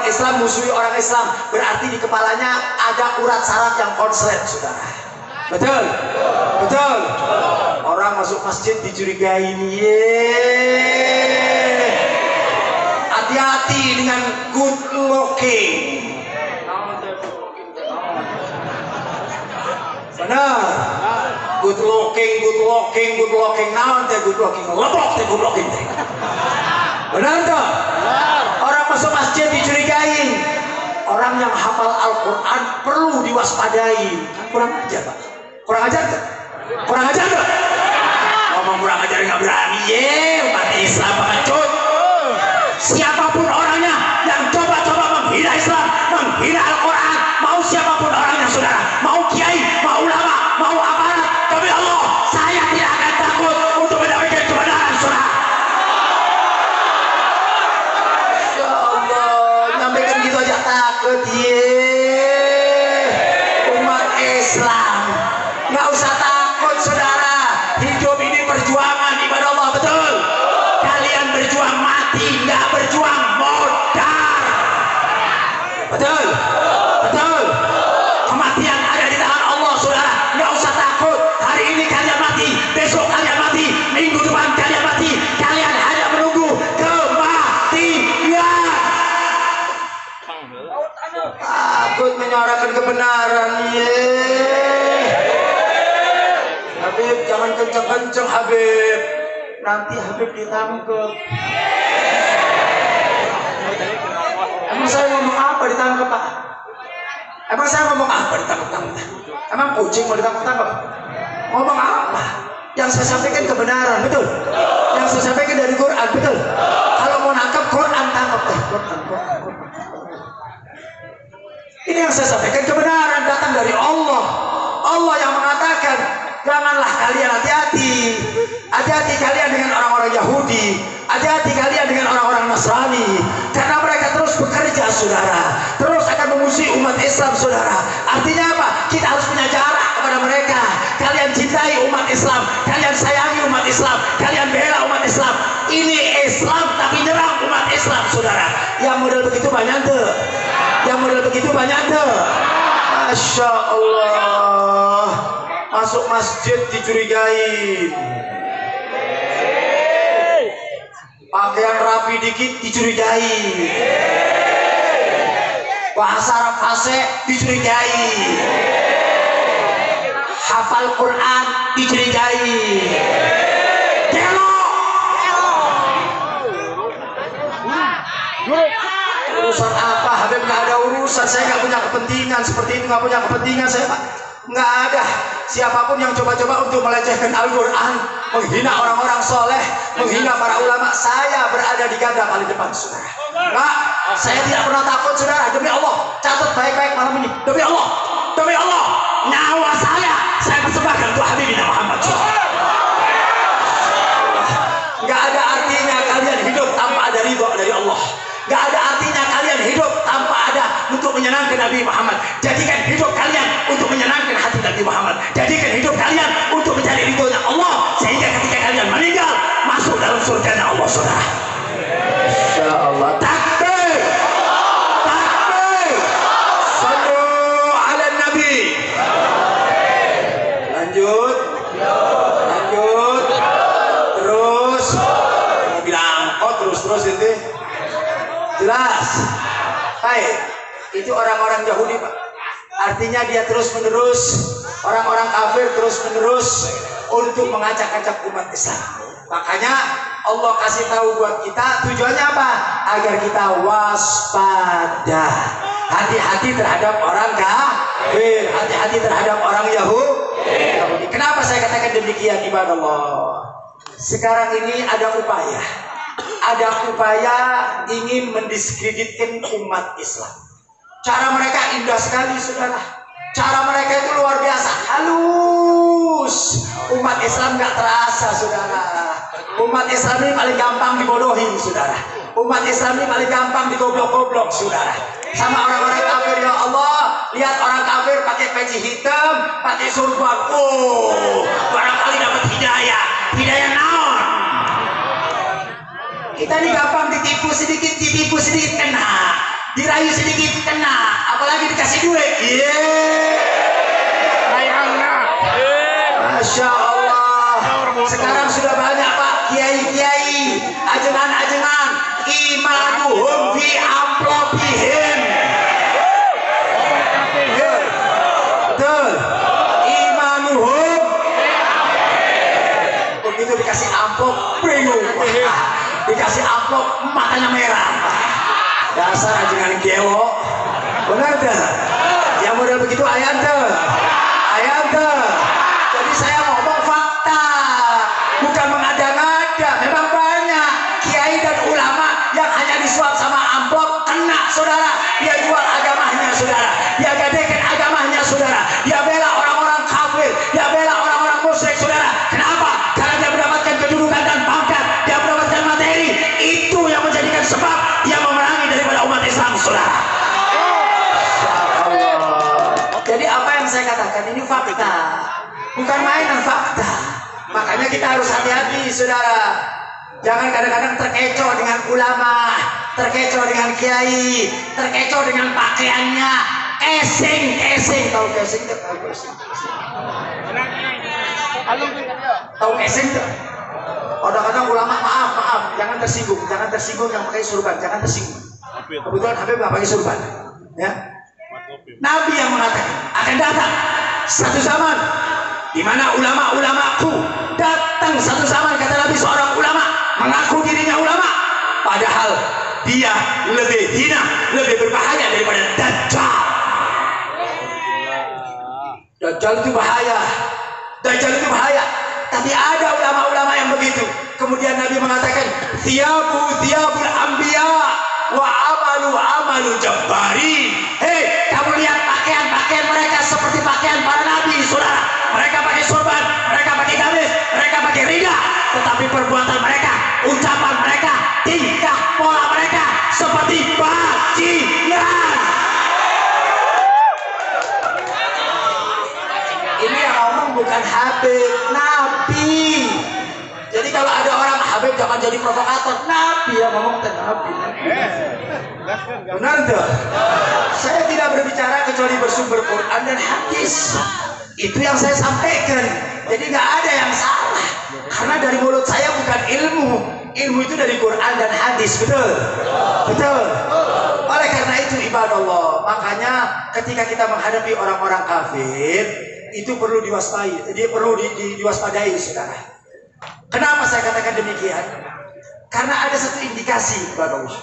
Islam musuhi orang Islam, berarti di kepalanya ada urat saraf yang konslet, saudara. Betul? Betul. Orang masuk masjid dicurigain, hati-hati dengan good looking. Benar. Good looking. Naon teh good looking? Lebok teh good looking teh. Benar toh? Orang masuk masjid dicurigain. Orang yang hafal Al-Quran perlu diwaspadai. Kan kurang ajar, Pak. Kurang ajar tuh. Kurang ajar tuh. Ngomong kurang ajar nggak berani. Umat Islam pengecut. Siapapun orangnya yang coba-coba menghina Islam, menghina Al-Quran, mau siapapun orangnya, saudara, mau kiai, mau ulama, mau aparat, demi Allah, saya tidak akan takut untuk mendapatkan kebenaran, saudara. Ya Allah, nyampaikan gitu aja takut, umat Islam, nggak usah takut, saudara. Hidup ini perjuangan ibadah Allah, betul. Kalian berjuang mati, nggak berjuang modar. Betul? Betul? Kematian ada di tangan Allah, saudara. Nggak usah takut. Hari ini kalian mati, besok kalian mati, minggu depan kalian mati. Kalian hanya menunggu kematian. Takut menyuarakan kebenaran, Habib, jangan kenceng-kenceng, Habib. Nanti Habib ditangkap. Emang saya ngomong apa ditangkap, Pak? Emang saya ngomong apa ditangkap? Emang kucing mau ditangkap? Ngomong apa? Yang saya sampaikan kebenaran, betul? Yang saya sampaikan dari Quran, betul? Kalau mau nangkap Quran, tangkap. Quran. Ini yang saya sampaikan kebenaran datang dari Allah. Allah yang mengatakan, Janganlah kalian hati-hati. Hati-hati kalian dengan orang-orang Yahudi. Hati-hati kalian dengan orang-orang Nasrani. Karena mereka terus bekerja, saudara. Terus akan memusuhi umat Islam, saudara. Artinya apa? Kita harus punya jarak kepada mereka. Kalian cintai umat Islam. Kalian sayangi umat Islam. Kalian bela umat Islam. Ini Islam tapi nyerang umat Islam, saudara. Yang model begitu banyak tuh. Yang model begitu banyak tuh. Masya Allah. Masuk masjid dicurigain. Pakaian rapi dikit dicurigai. Bahasa Arab fasih dicurigai. Hafal Quran dicurigai. Urusan apa? Habib nggak ada urusan. Saya nggak punya kepentingan seperti itu. Nggak punya kepentingan saya, Pak. Nggak ada. Siapapun yang coba-coba untuk melecehkan Al-Quran, menghina orang-orang soleh, menghina para ulama, saya berada di garda paling depan, saudara. Nggak, saya tidak pernah takut, saudara. Demi Allah, catat baik-baik malam ini. Demi Allah, nyawa saya persembahkan untuk Habibina Muhammad. Nggak ada artinya kalian hidup tanpa ada ridho dari Allah. Nggak ada artinya kalian hidup tanpa ada untuk menyenangkan Nabi Muhammad. Jadikan hidup kalian untuk menyenangkan hati Nabi Muhammad. Jadikan hidup kalian untuk mencari ridhonya Allah, sehingga ketika kalian meninggal masuk dalam surganya Allah, saudara. Insya Allah. Takbir, takbir. Sallu ala Nabi. Lanjut, terus. Mau bilang terus itu. Jelas. Baik, itu orang-orang Yahudi, Pak. Artinya dia terus-menerus, orang-orang kafir terus-menerus untuk mengacak-acak umat Islam. Makanya Allah kasih tahu buat kita, tujuannya apa? Agar kita waspada. Hati-hati terhadap orang kafir, hati-hati terhadap orang Yahudi. Kenapa saya katakan demikian, ibadah Allah? Sekarang ini ada upaya ingin mendiskreditkan umat Islam. Cara mereka indah sekali, saudara. Cara mereka itu luar biasa, halus. Umat Islam nggak terasa, saudara. Umat Islam ini paling gampang dibodohi, saudara. Umat Islam ini paling gampang digoblok-goblok, saudara. Sama orang-orang kafir, ya Allah. Lihat orang kafir pakai peci hitam, pakai surban. Oh, barangkali dapat hidayah. Hidayah naon? Kita ini gampang ditipu sedikit kena, dirayu sedikit kena, apalagi dikasih duit. Masya Allah. Sekarang sudah banyak, Pak, kiai-kiai, ajengan-ajengan, imanuhum fi amplopihim. Betul. Imanuhum. Begitu dikasih amplop, bingung. Dikasih amplop, matanya merah. Dasar ajengan gelo. Benar tuh? Yang model begitu ayat tuh. Jadi saya ngomong fakta, bukan mengada-ngada. Memang banyak kiai dan ulama yang hanya disuap sama amplop, kena, saudara. Dia jual agamanya, saudara. Dia gadekan agamanya, saudara. Dia bela orang-orang kafir. Dia bela orang-orang musyrik, saudara. Kenapa? Karena dia mendapatkan kedudukan dan pangkat. Dia mendapatkan materi. Itu yang menjadikan sebab dia memerangi daripada umat Islam, saudara. Jadi apa yang saya katakan ini fakta, bukan mainan, fakta. Makanya kita harus hati-hati, saudara. Jangan kadang-kadang terkecoh dengan ulama, terkecoh dengan kiai, terkecoh dengan pakaiannya. Esing, tahu casing? Tahu casing tuh? Kadang-kadang ulama, maaf, jangan tersinggung yang pakai surban, jangan tersinggung. Kebetulan Habib nggak pakai surban, ya. Nabi yang mengatakan akan datang satu zaman di mana ulama-ulamaku datang satu zaman, kata Nabi, seorang ulama mengaku dirinya ulama, padahal dia lebih hina, lebih berbahaya daripada Dajjal. Dajjal itu bahaya. Tapi ada ulama-ulama yang begitu. Kemudian Nabi mengatakan, thiyabul anbiya wa amalu jabbari. Hei, kamu lihat pakaian mereka seperti pakaian para nabi, saudara. Mereka pakai sorban, bukan Habib, Nabi. Jadi kalau ada orang Habib jangan jadi provokator. Nabi yang ngomong tentang Nabi. Benar tuh? Saya tidak berbicara kecuali bersumber Quran dan hadis. Itu yang saya sampaikan. Jadi nggak ada yang salah. Karena dari mulut saya bukan ilmu. Ilmu itu dari Quran dan hadis, betul? Betul. Oleh karena itu ibadah Allah, makanya ketika kita menghadapi orang-orang kafir itu perlu diwaspadai, diwaspadai, saudara. Kenapa saya katakan demikian? Karena ada satu indikasi ibadah Allah.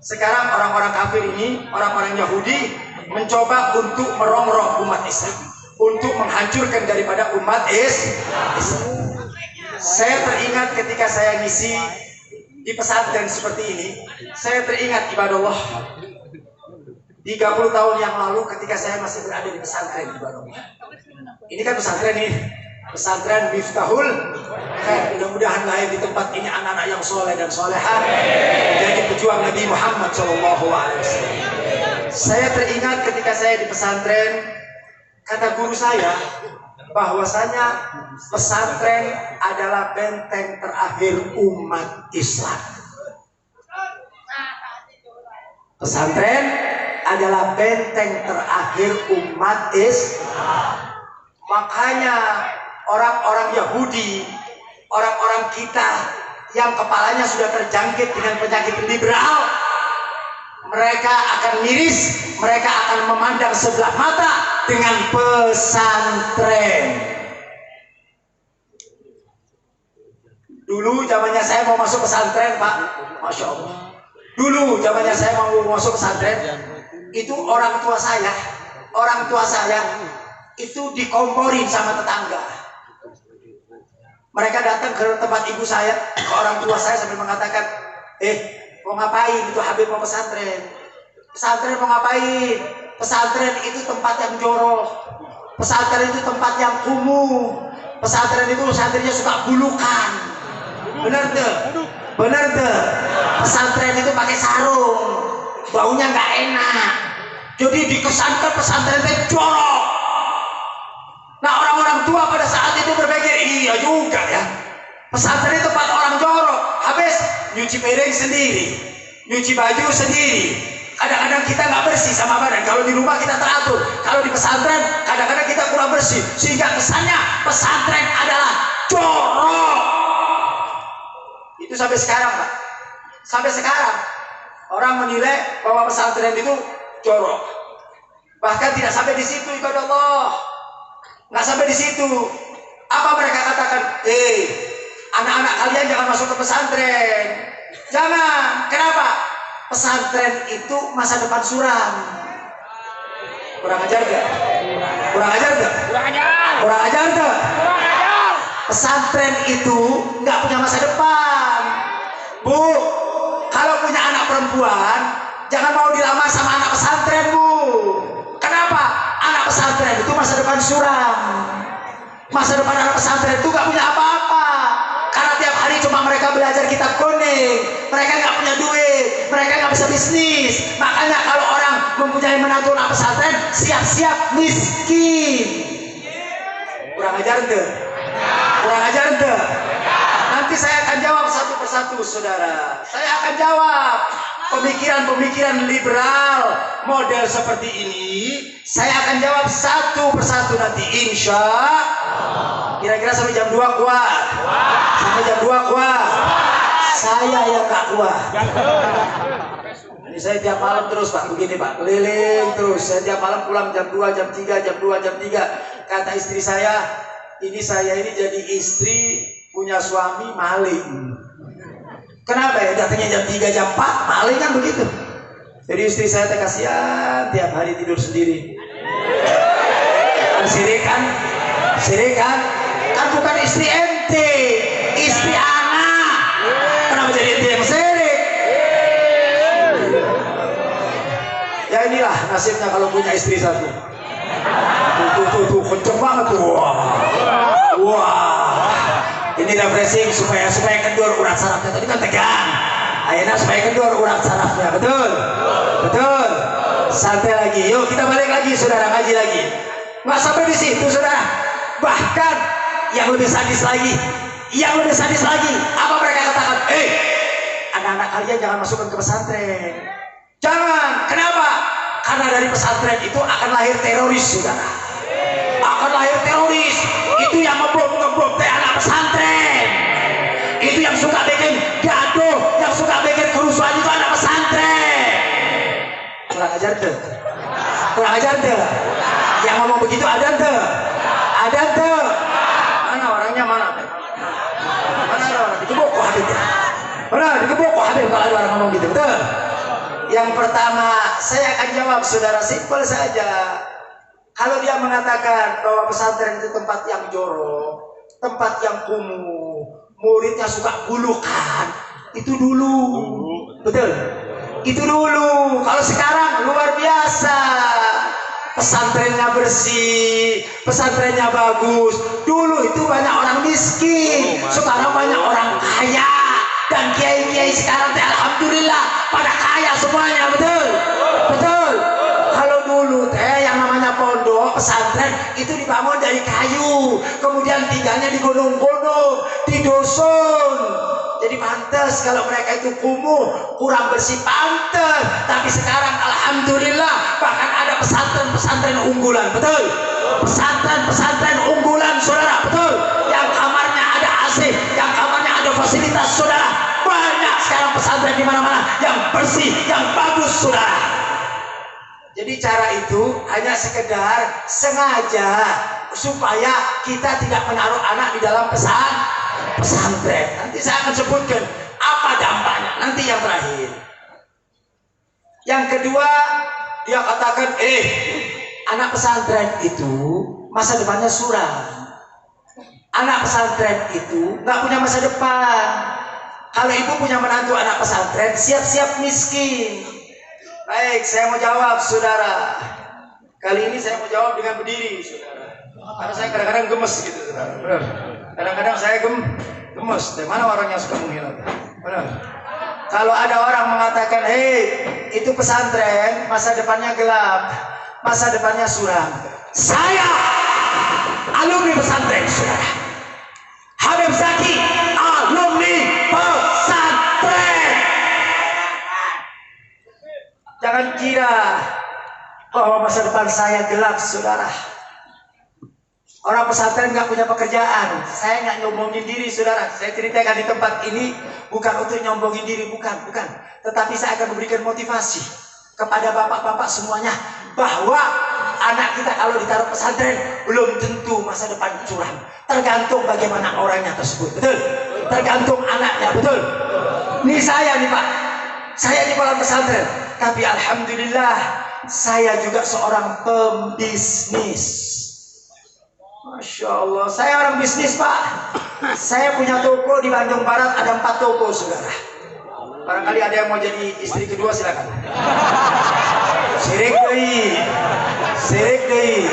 Sekarang orang-orang kafir ini, orang-orang Yahudi mencoba untuk merongrong umat Islam, untuk menghancurkan daripada umat Islam. Saya teringat ketika saya ngisi di pesantren seperti ini, saya teringat ibadah Allah 30 tahun yang lalu ketika saya masih berada di pesantren ibadah Allah. Ini kan pesantren nih, pesantren Miftahul Khair. Mudah-mudahan lahir di tempat ini anak-anak yang soleh dan soleha, menjadi pejuang Nabi Muhammad SAW. Saya teringat ketika saya di pesantren, kata guru saya bahwasanya pesantren adalah benteng terakhir umat Islam. Pesantren adalah benteng terakhir umat Islam. Makanya orang-orang Yahudi, orang-orang kita yang kepalanya sudah terjangkit dengan penyakit liberal, mereka akan miris, mereka akan memandang sebelah mata dengan pesantren. Dulu zamannya saya mau masuk pesantren, Pak, Masya Allah. Dulu zamannya saya mau masuk pesantren, itu orang tua saya itu dikomporin sama tetangga. Mereka datang ke tempat ibu saya, ke orang tua saya sambil mengatakan, mau ngapain? Itu Habib mau pesantren. Pesantren mau ngapain? Pesantren itu tempat yang jorok. Pesantren itu tempat yang kumuh. Pesantren itu santrinya suka bulukan. Bener tuh? Bener tuh? Pesantren itu pakai sarung, baunya nggak enak. Jadi dikesankan pesantren itu jorok. Nah, orang-orang tua pada saat itu berpikir, iya juga ya, pesantren itu tempat orang jorok. Habis nyuci piring sendiri, nyuci baju sendiri. Kadang-kadang kita nggak bersih sama badan. Kalau di rumah kita teratur, kalau di pesantren kadang-kadang kita kurang bersih, sehingga kesannya pesantren adalah jorok. Itu sampai sekarang, Pak. Sampai sekarang orang menilai bahwa pesantren itu jorok. Bahkan tidak sampai di situ, ibadah Allah. Nggak sampai di situ. Apa mereka katakan? Anak-anak kalian jangan masuk ke pesantren. Jangan. Kenapa? Pesantren itu masa depan suram. Kurang ajar gak? Kurang ajar gak? Kurang ajar gak? Pesantren itu nggak punya masa depan. Bu, kalau punya anak perempuan, jangan mau dilamar sama anak pesantren, Bu. Kenapa? Anak pesantren itu masa depan suram. Masa depan anak pesantren itu nggak punya apa-apa. Karena tiap hari cuma mereka belajar kitab kuning. Mereka nggak punya duit, mereka nggak bisa bisnis. Makanya kalau orang mempunyai menantu anak pesantren, siap-siap miskin. Kurang ajar tuh. Kurang ajar tuh. Nanti saya akan jawab satu persatu, saudara. Saya akan jawab pemikiran-pemikiran liberal model seperti ini. Saya akan jawab satu persatu nanti, insya Allah. Kira-kira sampai jam 2 kuat. Sampai jam 2 kuat. Saya yang gak kuat. Ini saya tiap malam terus, Pak, begini, Pak, keliling terus. Saya tiap malam pulang jam 2, jam 3, jam 2, jam 3. Kata istri saya ini jadi istri punya suami maling. Kenapa ya? Datangnya jam 3, jam 4, maling kan begitu. Jadi istri saya kasihan tiap hari tidur sendiri. Kan sirik kan? Sirik kan? Kan bukan istri ente, istri anak. Kenapa jadi ente yang sirik? Ya inilah nasibnya kalau punya istri satu. Tuh, kenceng banget tuh. Wah. Ini refreshing supaya kendur urat sarafnya. Tadi kan tegang. Akhirnya supaya kendur urat sarafnya. Betul? Betul. Santai lagi. Yuk kita balik lagi, saudara, ngaji lagi. Nggak sampai di situ, saudara. Bahkan yang lebih sadis lagi, apa mereka katakan? Anak-anak kalian jangan masukkan ke pesantren. Jangan. Kenapa? Karena dari pesantren itu akan lahir teroris, saudara. Akan lahir teroris. Itu yang ngebom anak pesantren. Itu yang suka bikin gaduh, yang suka bikin kerusuhan itu anak pesantren. Kurang ajar tuh. Yang ngomong begitu ada tuh. Mana orangnya mana? Mana ada orang? Dikebok kok Habib. Kalau ada orang ngomong gitu, betul? Yang pertama, saya akan jawab, saudara, simpel saja. Kalau dia mengatakan bahwa pesantren itu tempat yang jorok, tempat yang kumuh, muridnya suka bulukan, itu dulu. Betul? Itu dulu. Kalau sekarang luar biasa. Pesantrennya bersih, pesantrennya bagus. Dulu itu banyak orang miskin, sekarang banyak orang kaya. Dan kiai-kiai sekarang alhamdulillah pada kaya semuanya, betul? Kalau dulu yang namanya pondok pesantren itu dibangun dari kayu, kemudian tinggalnya di gunung-gunung, di dusun. Jadi pantas kalau mereka itu kumuh, kurang bersih, pantas. Tapi sekarang alhamdulillah bahkan ada pesantren unggulan, betul? Pesantren unggulan, saudara, betul? Yang kamarnya ada AC, yang kamarnya ada fasilitas, saudara. Banyak sekarang pesantren di mana-mana yang bersih, yang bagus, saudara. Jadi cara itu hanya sekedar sengaja supaya kita tidak menaruh anak di dalam pesantren. Nanti saya akan sebutkan apa dampaknya. Nanti yang terakhir. Yang kedua, dia katakan, anak pesantren itu masa depannya suram. Anak pesantren itu nggak punya masa depan. Kalau ibu punya menantu anak pesantren, siap-siap miskin. Baik, saya mau jawab, saudara. Kali ini saya mau jawab dengan berdiri, saudara. Karena saya kadang-kadang gemes gitu, saudara. Benar. Kadang-kadang saya gemes. Dari mana orang yang suka menghina? Benar. Kalau ada orang mengatakan, itu pesantren, masa depannya gelap, masa depannya suram. Saya alumni pesantren, saudara. Habib Zaki, alumni pesantren. Jangan kira bahwa masa depan saya gelap, saudara. Orang pesantren nggak punya pekerjaan. Saya nggak nyombongin diri, saudara. Saya ceritakan di tempat ini bukan untuk nyombongin diri, bukan. Tetapi saya akan memberikan motivasi kepada bapak-bapak semuanya bahwa anak kita kalau ditaruh pesantren belum tentu masa depan curam. Tergantung bagaimana orangnya tersebut, betul? Tergantung anaknya, betul? Ini saya nih Pak. Saya di dalam pesantren, tapi alhamdulillah saya juga seorang pembisnis. Masya Allah, saya orang bisnis Pak. Saya punya toko di Bandung Barat, ada 4 toko, saudara. Barangkali ada yang mau jadi istri kedua, silakan. Sirik deh.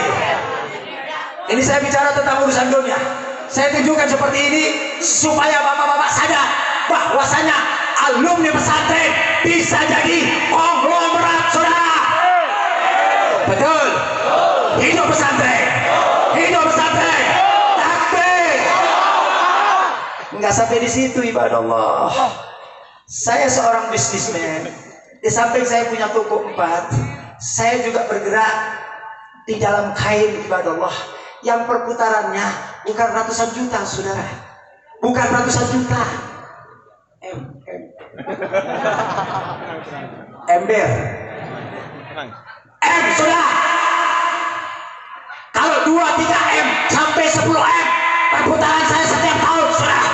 Ini saya bicara tentang urusan dunia. Saya tunjukkan seperti ini supaya bapak-bapak sadar bahwasanya alumni pesantren bisa jadi konglomerat, saudara. Betul. Hidup pesantren. Takbir. Enggak sampai di situ, ibadah Allah. Saya seorang bisnismen. Di samping saya punya toko 4, saya juga bergerak di dalam kain, ibadah Allah, yang perputarannya bukan ratusan juta, saudara. Bukan ratusan juta. Ember. Saudara. Kalau 2-3 M sampai 10 M perputaran saya setiap tahun, saudara.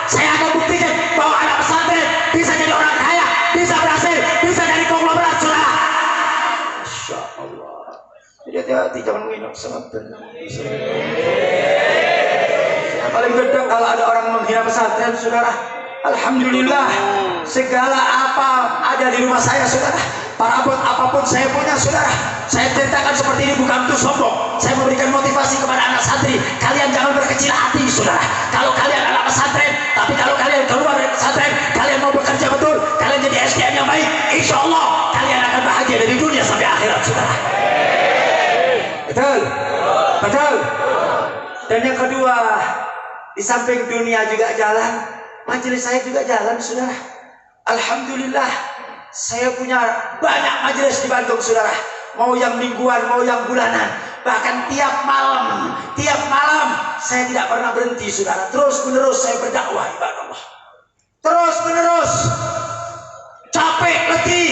Saya akan buktikan bahwa anak pesantren bisa jadi orang kaya, bisa berhasil, bisa jadi konglomerat, saudara. Masya Allah. Jadi hati-hati, jangan minum sangat benar. Yang paling gede kalau ada orang menghina pesantren, saudara. Alhamdulillah, segala apa ada di rumah saya, saudara. Parabot apapun saya punya, saudara. Saya ceritakan seperti ini bukan untuk sombong. Saya memberikan motivasi kepada anak santri. Kalian jangan berkecil hati, saudara. Kalau kalian anak pesantren, tapi kalau kalian keluar dari pesantren, kalian mau bekerja betul, kalian jadi SDM yang baik, insya Allah kalian akan bahagia dari dunia sampai akhirat, saudara. Betul. Dan yang kedua, di samping dunia juga jalan, majelis saya juga jalan, saudara. Alhamdulillah, saya punya banyak majelis di Bandung, saudara. Mau yang mingguan, mau yang bulanan. Bahkan tiap malam saya tidak pernah berhenti, saudara. Terus menerus saya berdakwah, ibadah Allah. Terus menerus, capek, letih.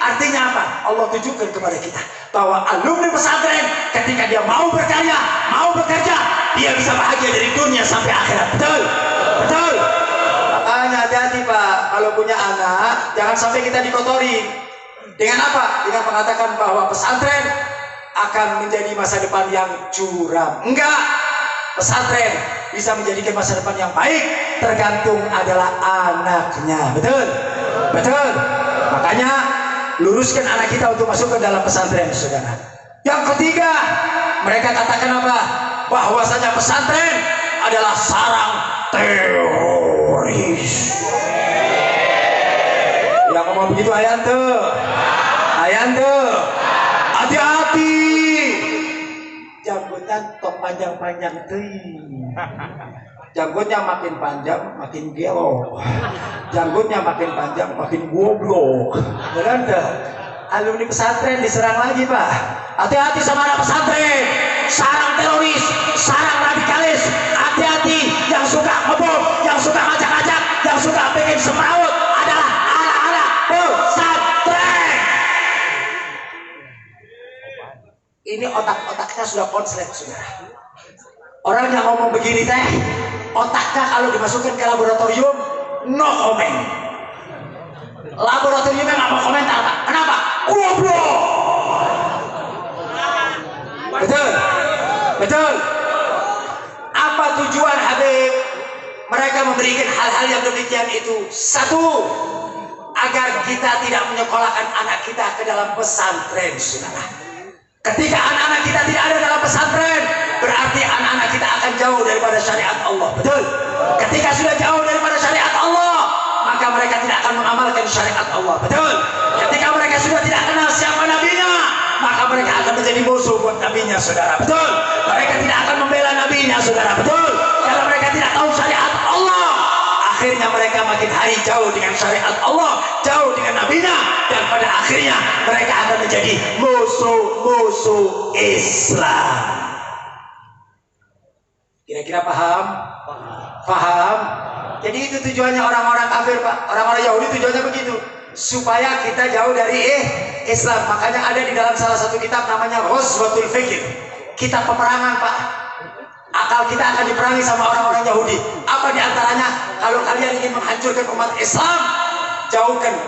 Artinya apa? Allah tunjukkan kepada kita bahwa alumni pesantren ketika dia mau berkarya, mau bekerja, dia bisa bahagia dari dunia sampai akhirat. Betul? Betul? Makanya hati-hati Pak, kalau punya anak jangan sampai kita dikotori. Dengan apa? Dengan mengatakan bahwa pesantren akan menjadi masa depan yang curam. Enggak. Pesantren bisa menjadikan masa depan yang baik, tergantung adalah anaknya. Betul? Betul? Makanya luruskan anak kita untuk masuk ke dalam pesantren, saudara. Yang ketiga, mereka katakan apa? Bahwasanya pesantren adalah sarang teroris. Yang ngomong begitu Ayanto, hati-hati. Janggutnya tok panjang-panjang tuh. Janggutnya makin panjang, makin gelo. Janggutnya makin panjang, makin goblok. Benar enggak? Alumni pesantren diserang lagi, Pak. Hati-hati sama anak pesantren. Sarang teroris, sarang radikalis. Hati-hati, yang suka ngebom, yang suka ngajak-ngajak, yang suka pengen semrawut adalah anak-anak pesantren. Ini otak-otaknya sudah konslet, saudara. Orang yang ngomong begini teh, otaknya kalau dimasukkan ke laboratorium, no comment. Laboratoriumnya nggak mau komentar, Pak. Kenapa? Goblok. Betul, betul. Apa tujuan Habib? Mereka memberikan hal-hal yang demikian itu. Satu, agar kita tidak menyekolahkan anak kita ke dalam pesantren, saudara. Ketika anak-anak kita tidak ada dalam pesantren, berarti anak-anak kita akan jauh daripada syariat Allah. Betul? Ketika sudah jauh daripada syariat Allah, maka mereka tidak akan mengamalkan syariat Allah. Betul? Ketika mereka sudah tidak kenal siapa nabinya, maka mereka akan menjadi musuh buat nabinya, saudara. Betul? Mereka tidak akan membela nabinya, saudara. Betul? Karena mereka tidak tahu syariat Allah. Akhirnya mereka makin hari jauh dengan syariat Allah, jauh dengan nabinya, dan pada akhirnya mereka akan menjadi musuh-musuh Islam. Kira-kira paham? Paham? Jadi itu tujuannya orang-orang kafir, Pak. Orang-orang Yahudi tujuannya begitu, supaya kita jauh dari Islam. Makanya ada di dalam salah satu kitab namanya Ghazwatul Fikr, kitab peperangan, Pak. Akal kita akan diperangi sama orang-orang Yahudi. Apa diantaranya? Kalau kalian ingin menghancurkan umat Islam,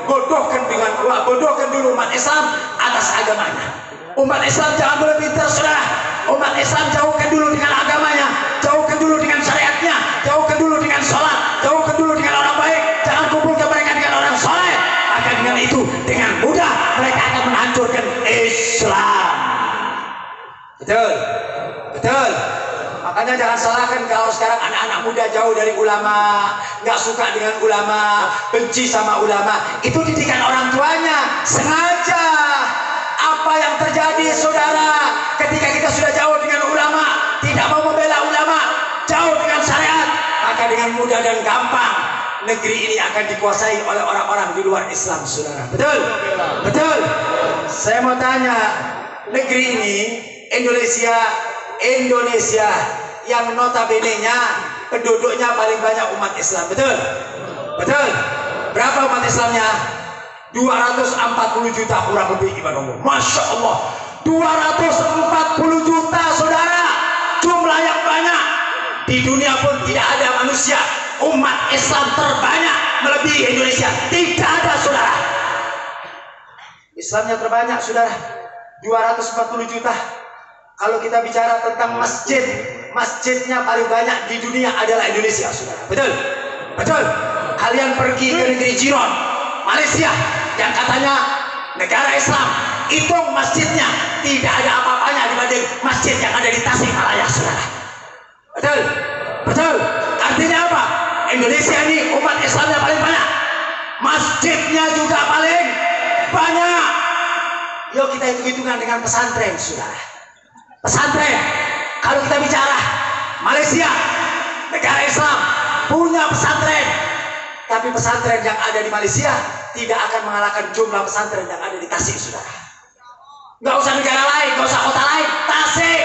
bodohkan dulu umat Islam atas agamanya. Umat Islam jangan boleh pintar, saudara. Umat Islam jauhkan dulu dengan agamanya, jauhkan dulu dengan syariatnya, jauhkan dulu dengan sholat, jauhkan dulu dengan orang baik. Jangan kumpulkan mereka dengan orang soleh. Maka dengan itu, dengan mudah mereka akan menghancurkan Islam. Betul, betul. Makanya jangan salahkan kalau sekarang anak-anak muda jauh dari ulama, nggak suka dengan ulama, benci sama ulama. Itu didikan orang tuanya, sengaja. Apa yang terjadi, saudara, ketika kita sudah jauh dengan ulama, tidak mau membela ulama, jauh dengan syariat, maka dengan mudah dan gampang negeri ini akan dikuasai oleh orang-orang di luar Islam, saudara. Betul? Betul? Saya mau tanya, negeri ini, Indonesia yang notabene-nya penduduknya paling banyak umat Islam. Betul? Betul? Berapa umat Islamnya? 240 juta kurang lebih, ibadah Allah. Masya Allah, 240 juta, saudara. Jumlah yang banyak. Di dunia pun tidak ada manusia umat Islam terbanyak melebihi Indonesia. Tidak ada, saudara. Islamnya terbanyak, saudara, 240 juta. Kalau kita bicara tentang masjid, masjidnya paling banyak di dunia adalah Indonesia, saudara. Betul? Betul? Kalian pergi ke negeri jiran, Malaysia, yang katanya negara Islam, hitung masjidnya, tidak ada apa-apanya dibanding masjid yang ada di Tasikmalaya, saudara. Betul? Betul? Artinya apa? Indonesia ini umat Islamnya paling banyak, masjidnya juga paling banyak. Yuk kita hitung-hitungan dengan pesantren, saudara. Pesantren, kalau kita bicara Malaysia, negara Islam, punya pesantren. Tapi pesantren yang ada di Malaysia tidak akan mengalahkan jumlah pesantren yang ada di Tasik, saudara. Nggak usah negara lain, nggak usah kota lain, Tasik.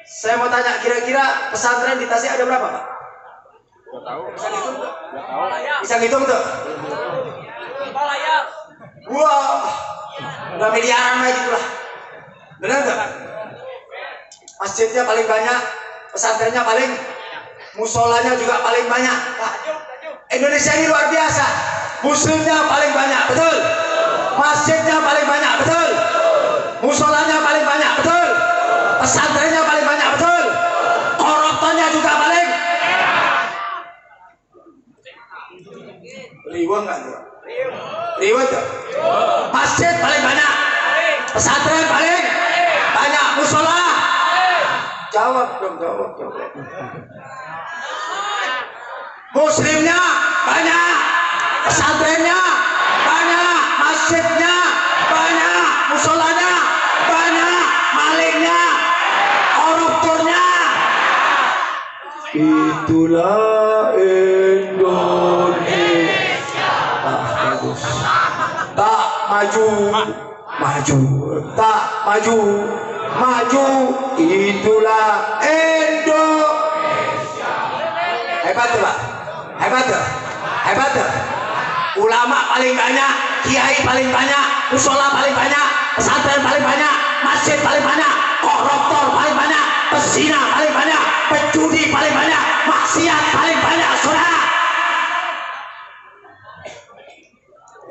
Saya mau tanya, kira-kira pesantren di Tasik ada berapa, Pak? Bisa ngitung tuh? Wah, udah miliaran lah gitu lah. Benar nggak? Masjidnya paling banyak, pesantrennya paling, musolanya juga paling banyak. Pak, Indonesia ini luar biasa. Muslimnya paling banyak, betul. Masjidnya paling banyak, betul. Musolanya paling banyak, betul. Pesantrennya paling banyak, betul. Koruptornya juga paling. Riwah nggak tuh? Riwah tuh. Masjid paling banyak, pesantren paling banyak, musola. Jawab dong, jawab. Muslimnya banyak, pesantrennya banyak, masjidnya banyak, musolanya banyak, malingnya, koruptornya. Itulah Indonesia. Bagus. Tak maju, tak maju. Itulah Indonesia. Hebat tuh, Pak. Hebat. Ulama paling banyak, kiai paling banyak, musola paling banyak, pesantren paling banyak, masjid paling banyak, koruptor paling banyak, pezina paling banyak, penjudi paling banyak, maksiat paling banyak, saudara.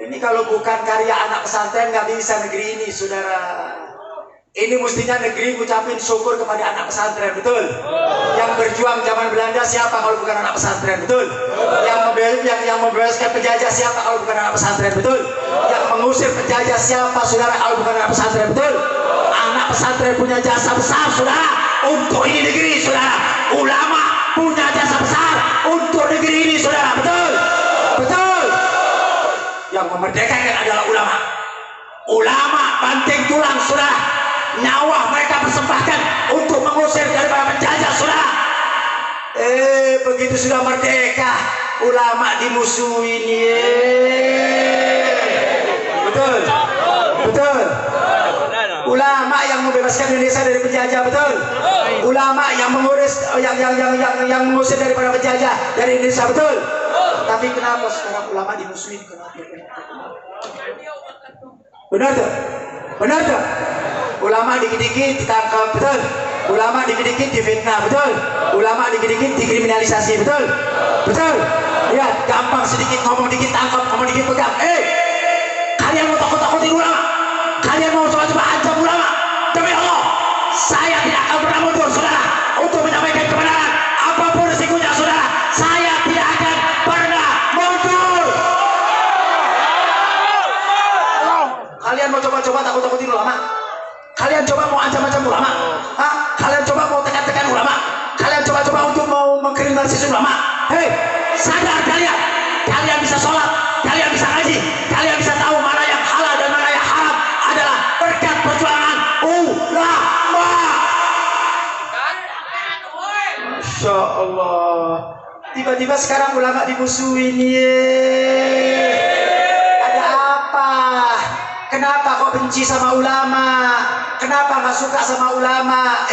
Ini kalau bukan karya anak pesantren nggak bisa negeri ini, saudara. Ini mestinya negeri ngucapin syukur kepada anak pesantren, betul? Yang berjuang zaman Belanda siapa kalau bukan anak pesantren, betul? Yang membebaskan penjajah siapa kalau bukan anak pesantren, betul? Yang mengusir penjajah siapa, saudara, kalau bukan anak pesantren, betul? Anak pesantren punya jasa besar, saudara, untuk ini negeri, saudara. Ulama punya jasa besar untuk negeri ini, saudara, betul? Betul? Yang memerdekakan adalah ulama. Ulama banting tulang, saudara. Nyawa mereka persembahkan untuk mengusir daripada penjajah, saudara. Begitu sudah merdeka, ulama dimusuhin. Betul. Ulama yang membebaskan Indonesia dari penjajah, betul. Ulama yang yang mengusir daripada penjajah dari Indonesia, betul. Tapi kenapa sekarang ulama dimusuhin? Kenapa? Benar tuh. Ulama dikit-dikit ditangkap, betul. Ulama dikit-dikit difitnah, betul. Ulama dikit-dikit dikriminalisasi, betul. Ya, gampang, sedikit ngomong dikit tangkap, ngomong dikit pegang. Kalian mau takut-takutin ulama? Kalian mau coba-coba ancam ulama? Demi Allah, saya tidak akan pernah mundur, saudara, untuk menyampaikan kebenaran. Apapun resikonya, saudara, saya tidak akan pernah mundur. Kalian mau coba-coba takut-takutin ulama? Kalian coba mau ancam-ancam ulama? Kalian coba mau tekan-tekan ulama? Kalian coba-coba untuk mau mengkriminalisasi ulama? Hei, sadar kalian! Kalian bisa sholat, kalian bisa ngaji, kalian bisa tahu mana yang halal dan mana yang haram adalah berkat perjuangan ulama. Masya Allah. Tiba-tiba sekarang ulama dimusuhin. Ada apa? Kenapa kok benci sama ulama? Kenapa nggak suka sama ulama?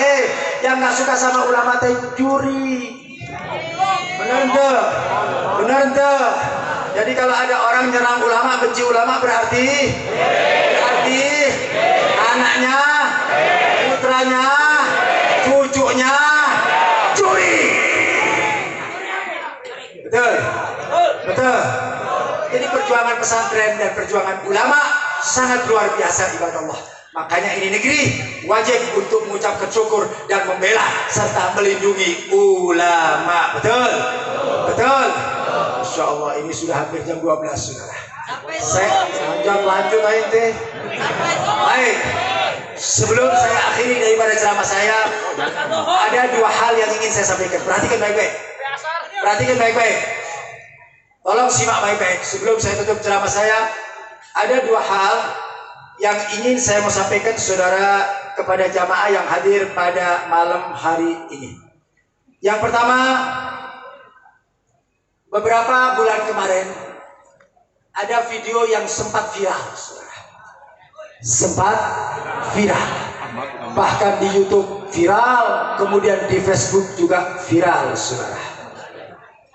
Yang nggak suka sama ulama teh curi. Benar tuh. Jadi kalau ada orang nyerang ulama, benci ulama, berarti anaknya, putranya, cucunya curi. Betul. Ini perjuangan pesantren dan perjuangan ulama sangat luar biasa, ibadah Allah. Makanya ini negeri wajib untuk mengucapkan syukur dan membela serta melindungi ulama. Betul. Insya Allah ini sudah hampir jam 12, saudara. Saya lanjut aja teh. Baik. Sebelum saya akhiri daripada ceramah saya, ada dua hal yang ingin saya sampaikan. Perhatikan baik-baik. Tolong simak baik-baik. Sebelum saya tutup ceramah saya, ada dua hal yang ingin saya mau sampaikan, saudara, kepada jamaah yang hadir pada malam hari ini. Yang pertama, beberapa bulan kemarin ada video yang sempat viral, saudara. Sempat viral. Bahkan di YouTube viral, kemudian di Facebook juga viral, saudara.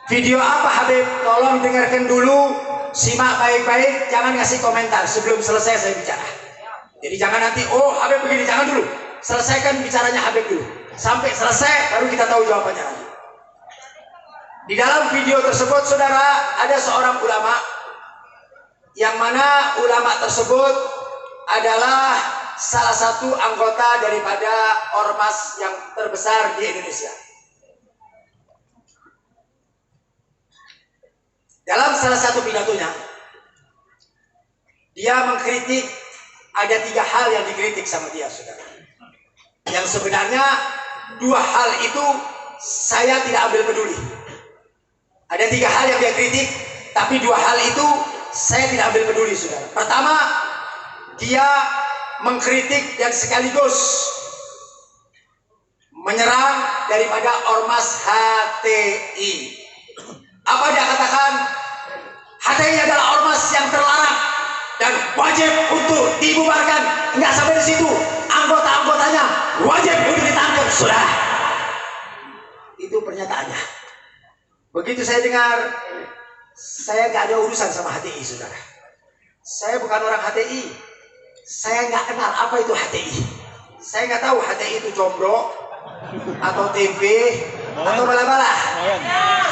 Video apa, Habib? Tolong dengarkan dulu, simak baik-baik, jangan ngasih komentar sebelum selesai saya bicara. Jadi jangan nanti, oh Habib begini, jangan dulu. Selesaikan bicaranya Habib dulu. Sampai selesai baru kita tahu jawabannya lagi. Di dalam video tersebut, saudara, ada seorang ulama, yang mana ulama tersebut adalah salah satu anggota daripada ormas yang terbesar di Indonesia. Dalam salah satu pidatonya, dia mengkritik, ada 3 hal yang dikritik sama dia, saudara. Yang sebenarnya 2 hal itu saya tidak ambil peduli. Ada 3 hal yang dia kritik, tapi 2 hal itu saya tidak ambil peduli, saudara. Pertama, dia mengkritik dan sekaligus menyerang daripada ormas HTI. Apa dia katakan? HTI adalah ormas yang terlarang dan wajib untuk dibubarkan. Enggak sampai di situ, anggota-anggotanya wajib untuk ditangkap, saudara. Itu pernyataannya. Begitu saya dengar, saya nggak ada urusan sama HTI, saudara. Saya bukan orang HTI. Saya nggak kenal apa itu HTI. Saya nggak tahu HTI itu combro atau tempe atau bala-bala.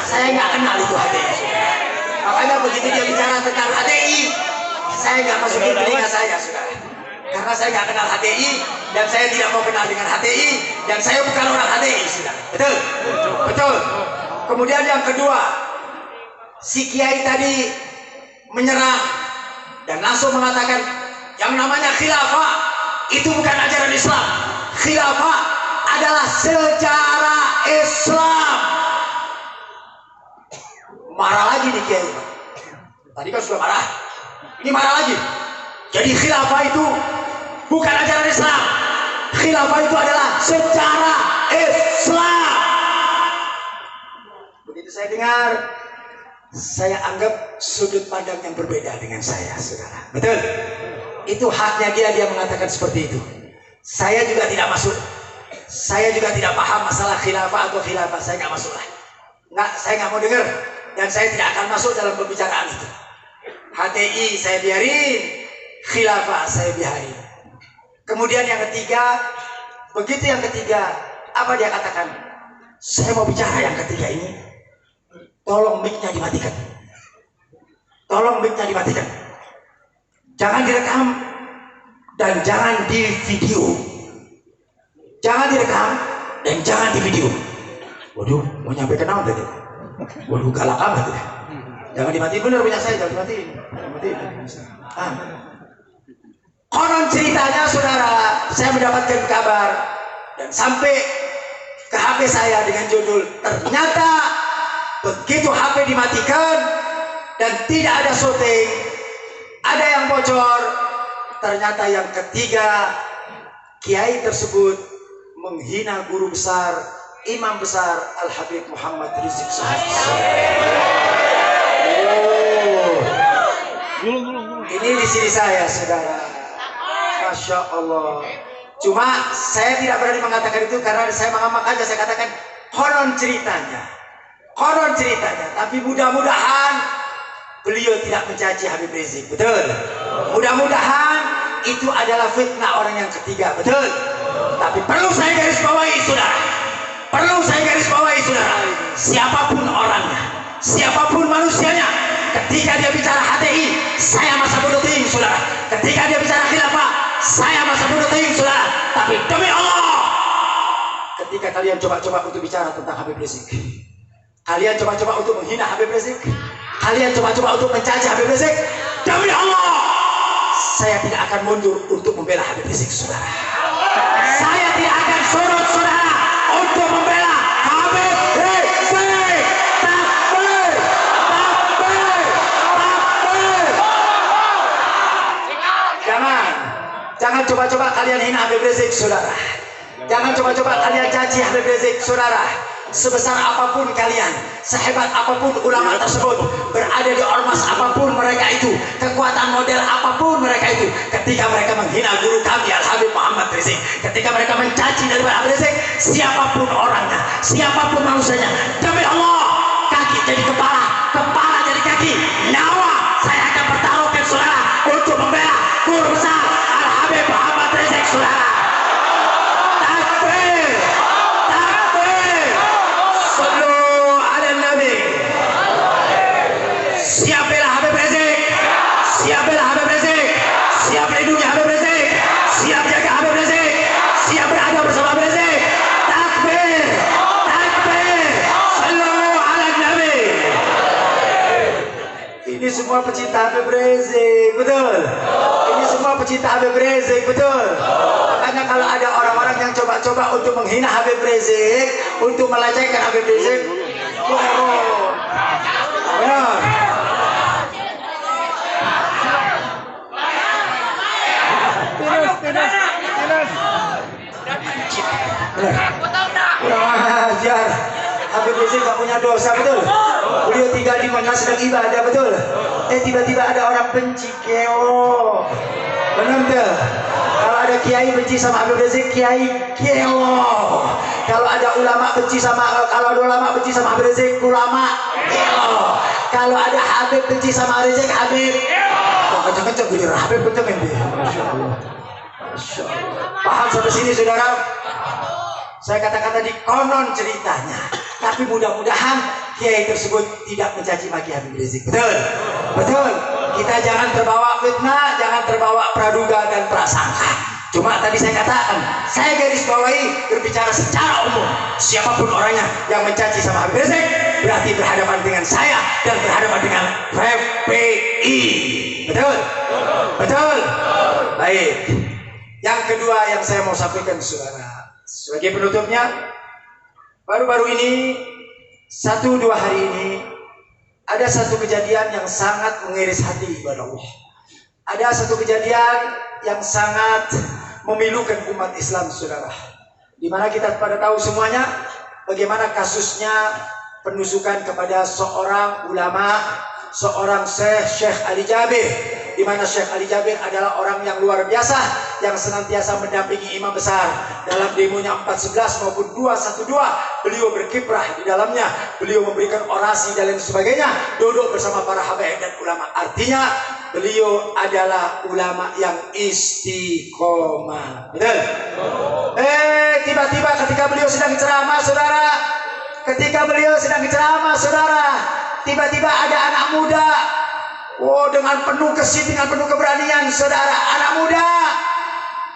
Saya nggak kenal itu HTI. Makanya begitu dia bicara tentang HTI, saya nggak masukin telinga saya, saudara. Karena saya nggak kenal HTI dan saya tidak mau kenal dengan HTI dan saya bukan orang HTI, saudara. Betul? Betul. Kemudian yang kedua, si kiai tadi menyerang dan langsung mengatakan yang namanya khilafah itu bukan ajaran Islam. Khilafah adalah sejarah Islam. Marah lagi nih kiai. Tadi kan sudah marah, ini marah lagi. Jadi khilafah itu bukan ajaran Islam. Khilafah itu adalah sejarah Islam. Begitu saya dengar, saya anggap sudut pandang yang berbeda dengan saya, saudara. Betul? Itu haknya dia mengatakan seperti itu. Saya juga tidak masuk. Saya juga tidak paham masalah khilafah atau khilafah. Saya nggak masuk lah. Nggak, saya nggak mau dengar. Dan saya tidak akan masuk dalam pembicaraan itu. HTI saya biarin, khilafah saya biarin. Kemudian yang ketiga, begitu yang ketiga, apa dia katakan? Saya mau bicara yang ketiga ini. Tolong mic-nya dimatikan. Tolong mic-nya dimatikan. Jangan direkam dan jangan di video. Jangan direkam dan jangan di video. Waduh, mau nyampe ke naon tadi? Waduh, galak amat ya. Jangan dimatiin, bener punya saya, jangan dimatiin. Konon ceritanya, saudara, saya mendapatkan kabar dan sampai ke HP saya dengan judul, ternyata begitu HP dimatikan dan tidak ada syuting, ada yang bocor. Ternyata yang ketiga, kiai tersebut menghina guru besar, imam besar Al-Habib Muhammad Rizik Syihab. Ini di sini saya, saudara. Masya Allah. Cuma saya tidak berani mengatakan itu karena saya mengamak aja. Saya katakan konon ceritanya. Konon ceritanya. Tapi mudah-mudahan beliau tidak mencaci Habib Rizik. Betul? Mudah-mudahan itu adalah fitnah orang yang ketiga. Betul? Tapi perlu saya garis bawahi, saudara. Perlu saya garis bawahi, saudara. Siapapun orangnya, siapapun manusianya, ketika dia bicara HTI, saya masa bodoh ting, saudara. Ketika dia bicara khilafah, saya masa bodoh ting, saudara. Tapi demi Allah, ketika kalian coba-coba untuk bicara tentang Habib Rizik, kalian coba-coba untuk menghina Habib Rizik, kalian coba-coba untuk mencaci Habib Rizik, demi Allah, saya tidak akan mundur untuk membela Habib Rizik, saudara. Saya tidak akan surut, saudara, untuk membela Habib Rizik. Takbir, takbir, takbir. Jangan coba-coba kalian hina Habib Rizik, saudara. Jangan coba-coba kalian caci Habib Rizik, saudara. sebesar apapun kalian, sehebat apapun ulama tersebut, berada di ormas apapun mereka itu, kekuatan model apapun mereka itu, ketika mereka menghina guru kami Al Habib Muhammad Rizik, ketika mereka mencaci daripada Habib Rizik, siapapun orangnya, siapapun manusianya, demi Allah, kaki jadi kepala, kepala jadi kaki, nyawa saya akan pertaruhkan saudara untuk membela guru besar Al Habib Muhammad Rizik, saudara. Takbir, takbir, sallu ala Nabi. Siap bela Habib Rizik, siap bela Habib Rizik, siap lindungi Habib Rizik, siap jaga Habib Rizik, siap berada bersama Habib Rizik. Takbir, takbir, sallu ala Nabi. Ini semua pecinta Habib Rizik, betul. Ini semua pecinta Habib Rizik, betul. Makanya kalau ada orang-orang yang coba-coba untuk menghina Habib Rizik, untuk melecehkan Habib Rizik, benar. Kurang ajar. Habib Rizik gak punya dosa, betul. Beliau tinggal di Mekah sedang ibadah, betul. Tiba-tiba ada orang benci, keo. Benar tuh. Kalau ada kiai benci sama Habib Rizik, kiai keo. Kalau ada ulama benci sama Habib Rizik, ulama keo. Kalau ada Habib benci sama Rizik, Habib. Kenceng-kenceng gitu, Habib kenceng ini. Masya Allah. Masya Allah. Paham sampai sini, saudara? Saya kata-kata di konon ceritanya, tapi mudah-mudahan kiai tersebut tidak mencaci maki Habib Rizik. Betul, betul. Kita jangan terbawa fitnah, jangan terbawa praduga dan prasangka. Cuma tadi saya katakan, saya garis bawahi berbicara secara umum. Siapapun orangnya yang mencaci sama Habib Rizik, berarti berhadapan dengan saya dan berhadapan dengan FPI. Betul, betul. Baik. Yang kedua yang saya mau sampaikan, saudara. Sebagai penutupnya, baru-baru ini, 1-2 hari ini, ada satu kejadian yang sangat mengiris hati ibadah Allah. Ada satu kejadian yang sangat memilukan umat Islam, saudara. Dimana kita pada tahu semuanya, bagaimana kasusnya penusukan kepada seorang ulama, seorang Syekh Ali Jabir, di mana Syekh Ali Jabir adalah orang yang luar biasa, yang senantiasa mendampingi imam besar dalam demonya 411 maupun 212. Beliau berkiprah di dalamnya, beliau memberikan orasi dan lain sebagainya, duduk bersama para habaib dan ulama. Artinya beliau adalah ulama yang istiqomah. Betul? Tiba-tiba ketika beliau sedang ceramah, saudara, tiba-tiba ada anak muda. Dengan penuh kesit, dengan penuh keberanian, saudara, anak muda,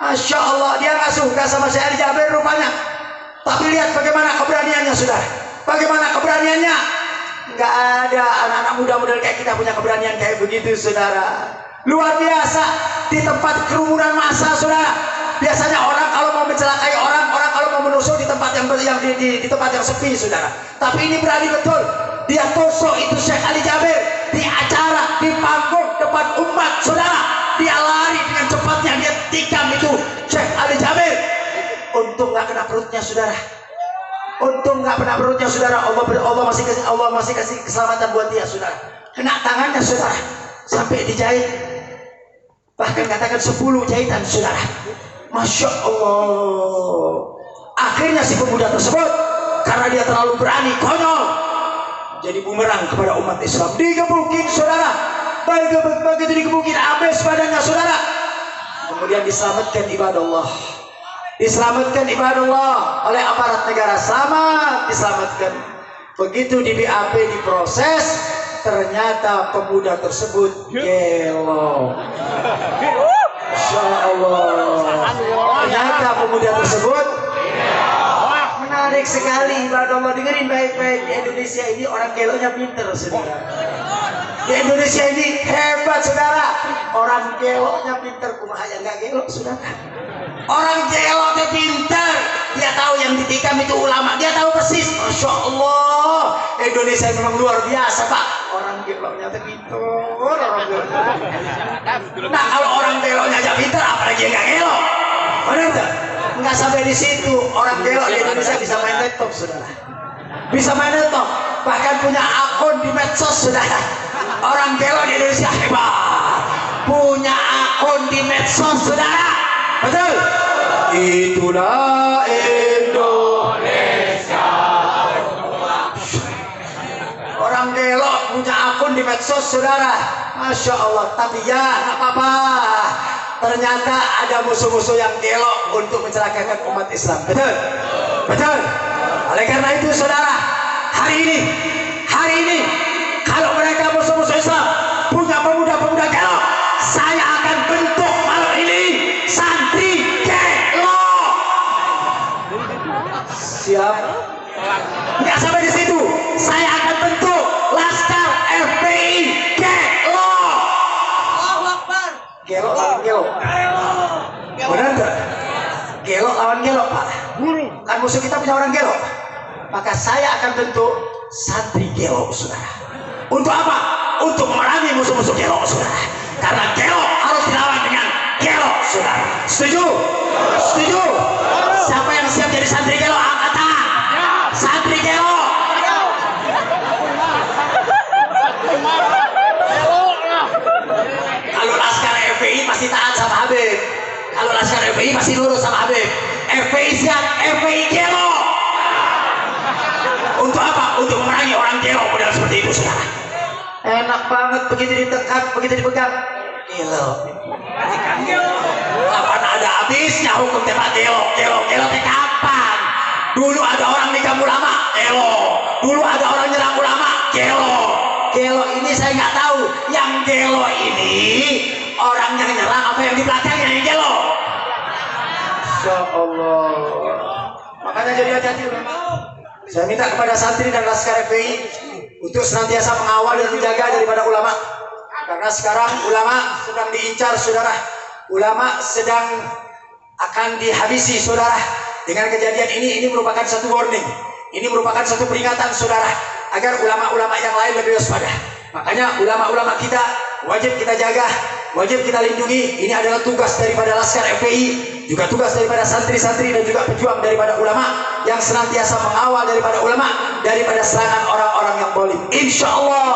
Masya Allah, dia nggak suka sama Syekh Ali Jabir rupanya. Tapi lihat bagaimana keberaniannya, saudara. Bagaimana keberaniannya? Nggak ada anak-anak muda model kayak kita punya keberanian kayak begitu, saudara. Luar biasa. Di tempat kerumunan massa, saudara, biasanya orang kalau mau mencelakai orang kalau mau menusuk di tempat yang di tempat yang sepi, saudara. Tapi ini berani betul. Dia tusuk itu Syekh Ali Jabir di acara, di panggung depan umat, saudara. Dia lari dengan cepatnya, dia tikam itu Syekh Ali Jabir. Untung nggak kena perutnya, saudara. Untung nggak kena perutnya, saudara. Allah masih kasih keselamatan buat dia, saudara. Kena tangannya, saudara, sampai dijahit. Bahkan katakan 10 jahitan, saudara. Masya Allah. Akhirnya si pemuda tersebut, karena dia terlalu berani, konyol, jadi bumerang kepada umat Islam. Digebukin, saudara. Begitu digebukin, habis badannya, saudara. Kemudian diselamatkan ibadah Allah. Diselamatkan ibadah Allah oleh aparat negara. Selamat, diselamatkan. Begitu di BAP diproses, ternyata pemuda tersebut gelo. Masya Allah. Ternyata pemuda tersebut menarik sekali, ibadah Allah. Dengerin baik-baik, di Indonesia ini orang gelonya pinter, saudara. Di Indonesia ini hebat, saudara. Orang gelonya pinter, kumaha yang nggak gelo, saudara. Orang gelonya pinter, dia tahu yang ditikam itu ulama, dia tahu persis. Masya Allah, Indonesia memang luar biasa, Pak. Orang gelonya pinter, orang gelonya. Nah, kalau orang gelonya aja pinter, apalagi yang nggak gelo. Benar nggak? Nggak sampai di situ, orang gelo di Indonesia bisa main laptop, saudara. bisa main laptop, bahkan punya akun di medsos saudara. Orang gelo di Indonesia hebat, punya akun di medsos saudara. Betul? Itulah Indonesia. Orang gelo punya akun di medsos saudara. Masya Allah. Tapi ya nggak apa-apa, ternyata ada musuh-musuh yang gelo untuk mencelakakan umat Islam. Betul? Betul? Oleh karena itu saudara, hari ini kalau mereka musuh-musuh Islam punya pemuda-pemuda gelo, saya akan bentuk malam ini santri gelo. Siap? Nggak sampai di situ, saya akan bentuk Laskar FPI gelo. Gelo lawan gelo. Benar nggak? Gelo lawan gelo, Pak. Kan musuh kita punya orang gelo. Maka saya akan bentuk santri gelo, saudara. Untuk apa? Untuk memerangi musuh-musuh gelo, saudara. Karena gelo harus dilawan dengan gelo, saudara. Setuju? Setuju? Siapa yang siap jadi santri gelo? Angkat tangan. Santri gelo. Kalau Laskar FPI pasti taat sama Habib. Kalau Laskar FPI pasti nurut sama Habib. FPI siap, FPI gelo. Untuk apa? Untuk memerangi orang gelo model seperti itu, saudara. Enak banget begitu ditekan, begitu dipegang. Gelo. Kapan ada habisnya hukum tembak gelo? Gelo teh kapan? Dulu ada orang nikam ulama, gelo. Dulu ada orang nyerang ulama, gelo. Gelo ini saya nggak tahu. Yang gelo ini orang yang nyerang apa yang di belakangnya yang gelo. Masya Allah. Makanya jadi hati-hati ulama. Saya minta kepada santri dan Laskar FPI untuk senantiasa mengawal dan menjaga daripada ulama. Karena sekarang ulama sedang diincar, saudara. Ulama sedang akan dihabisi, saudara. Dengan kejadian ini merupakan satu warning. Ini merupakan satu peringatan, saudara, agar ulama-ulama yang lain lebih waspada. Makanya ulama-ulama kita wajib kita jaga, wajib kita lindungi. Ini adalah tugas daripada Laskar FPI, juga tugas daripada santri-santri dan juga pejuang daripada ulama yang senantiasa mengawal daripada ulama daripada serangan orang-orang yang zalim. Insya Allah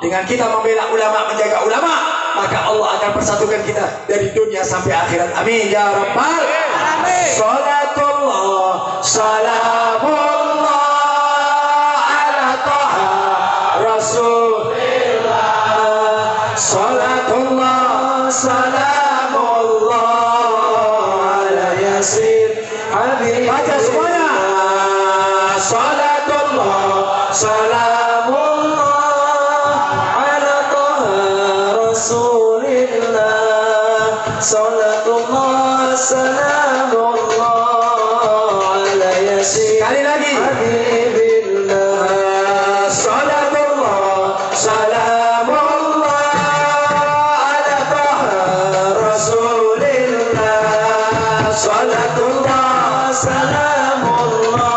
dengan kita membela ulama, menjaga ulama, maka Allah akan persatukan kita dari dunia sampai akhirat. Amin ya rabbal alamin. Salatullah salamullah ala taha rasulillah. Salatullah salamullah ala yasin habib. Baca semuanya. Salatullah salamullah ala taha rasulillah. Salatullah salamullah ala yasin. Sekali lagi. Habibillah. Salatullah salamullah ala taha rasulillah. Salatullah salamullah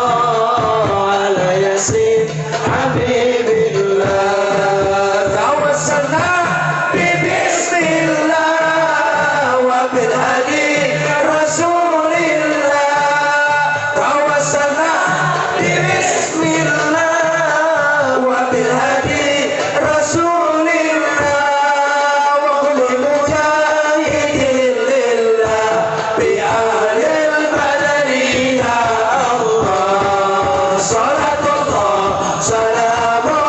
ala yasin habibillah. Tawassalna bismillah wa bil hadi rasulillah. Tawassalna bismillah wa bil hadi rasulillah. Wa kulli mujahidin lillah bi ahlil badri ya Allah. Salatullah salamullah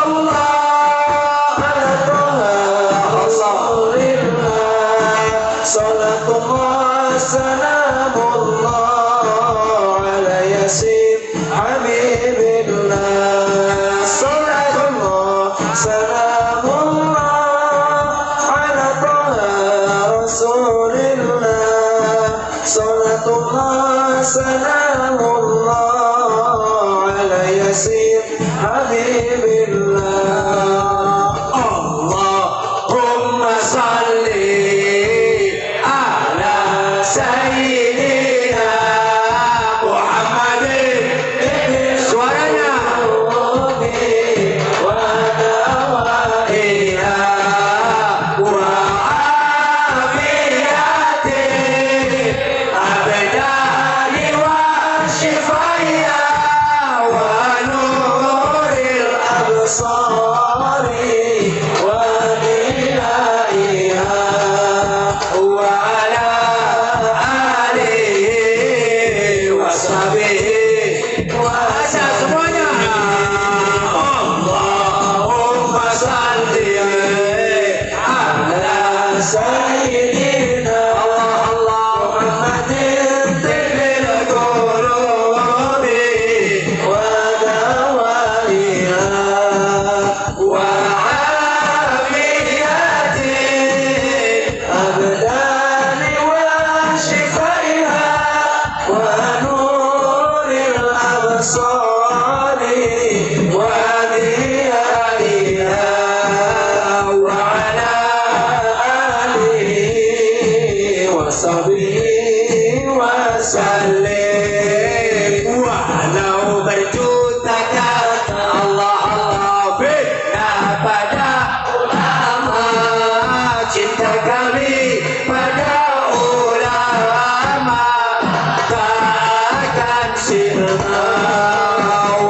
sirna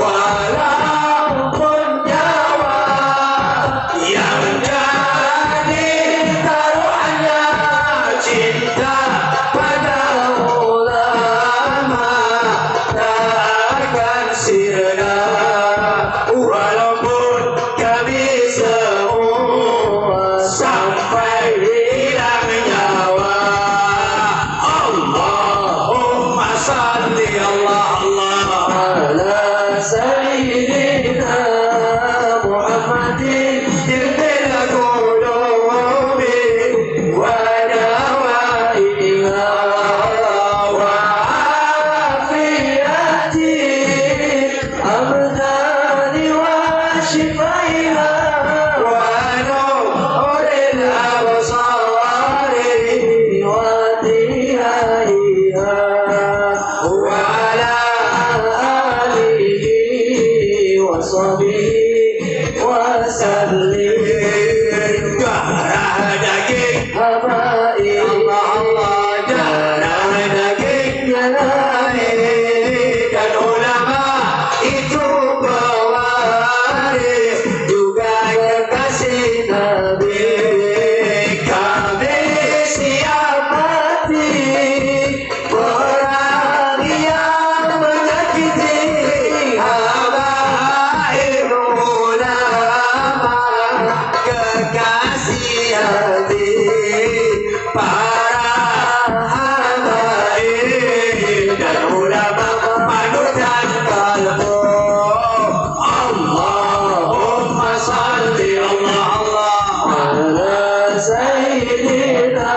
walaupun nyawa yang jadi taruhannya cinta pada ulama takkan sirna walaupun kami semua sampai hilang nyawa. Allahumma salli Allah ala sayyidina Muhammadin bil qulubi wa dawaiha wa afiyati abdani wa shifaiha wa nuril absari wa diyaiha wa ala alihi wa sahbihi wa sallim. Darah daging habaib Allah, darah dagingnya Nabi dan ulama itu pewaris juga kekasih Nabi. Kami siap mati orang yang menyakiti habaib ulama, kekasih hati para habaib dan ulama panutan kalbu. Allahumma salli Allah ala sayyidina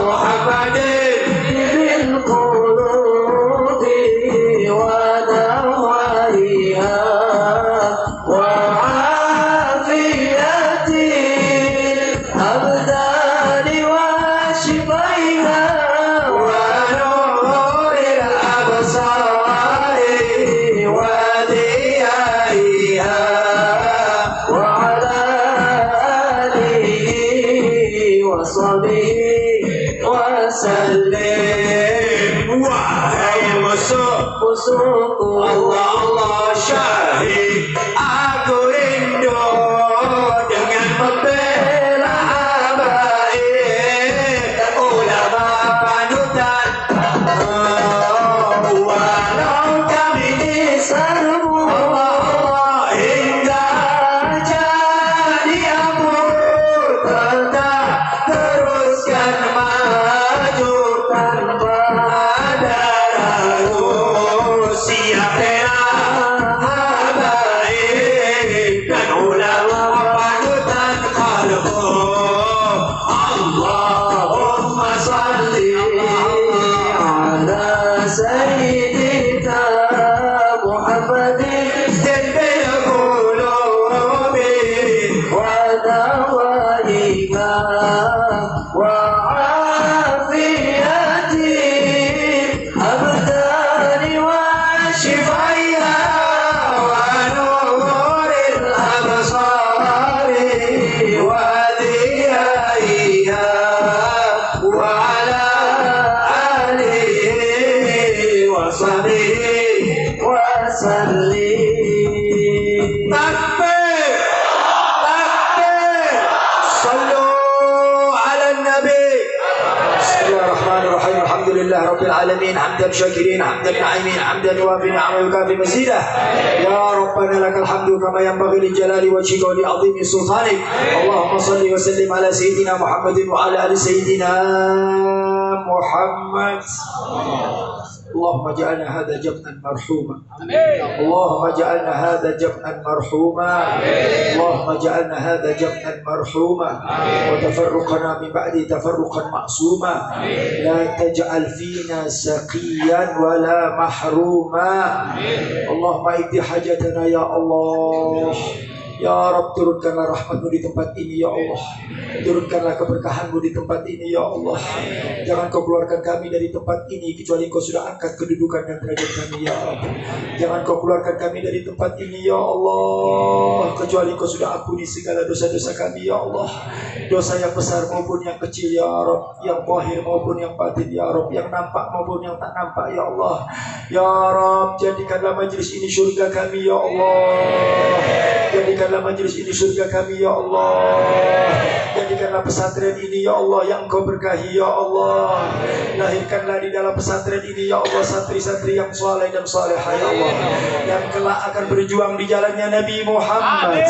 Muhammadin bil qulubi wa dawaiha wa afiyati abdani wa shifaiha wa nuril absari wa diyaiha wa ala alihi wa sahbihi wa sallim. Wahai musuh-musuhku, Allah syahid, aku rindu dengan membela habaib ulama panutan. Walau kami diserbu hingga jadi abu, tetap teruskan maju tanpa ada ragu. Siap bela habaib dan ulama panutan kalbu. Allahumma salli ala sayyidina Muhammadin bil qulubi wa dawaiha wa afiyati abdani wa shifaiha wa nuril absari wa diyaiha wa ala alihi wa sahbihi wa sallim. Takbir, takbir, sallu ala nabi. Bismillahirrahmanirrahim. Alhamdulillah rabbil alamin, hamdan syakirin, hamdan na'imin, hamdan yuwafi ni'amahu yukafi mazidah. Ya Rabbana lakal hamdu kama yanbaghi li jalali wajhika wa li 'azimi sultanik. Allahumma salli wa sallim ala sayyidina Muhammadin wa ala ali sayyidina Muhammad. اللهم اجعلنا هذا جمعا مرحوما. اللهم اجعلنا هذا جمعا مرحوما. اللهم اجعلنا هذا جمعا مرحوما وتفرقنا من بعده تفرقا معصوما. لا تجعل فينا سقيا ولا محروما. اللهم اقض حاجتنا يا الله. Ya Rabb, turunkanlah rahmat-Mu di tempat ini ya Allah. Turunkanlah keberkahan-Mu di tempat ini ya Allah. Jangan Kau keluarkan kami dari tempat ini kecuali Kau sudah angkat kedudukan dan derajat kami ya Rabb. Jangan Kau keluarkan kami dari tempat ini ya Allah kecuali Kau sudah ampuni segala dosa-dosa kami ya Allah. Dosa yang besar maupun yang kecil ya Rabb, yang zahir maupun yang batin ya Rabb, yang nampak maupun yang tak nampak ya Allah. Ya Rabb, jadikanlah majlis ini surga kami ya Allah. Jadikanlah majlis ini surga kami ya Allah. Jadikanlah pesantren ini ya Allah yang Kau berkahi ya Allah. Lahirkanlah di dalam pesantren ini ya Allah santri-santri yang saleh dan salehah ya Allah, yang kelak akan berjuang di jalannya Nabi Muhammad,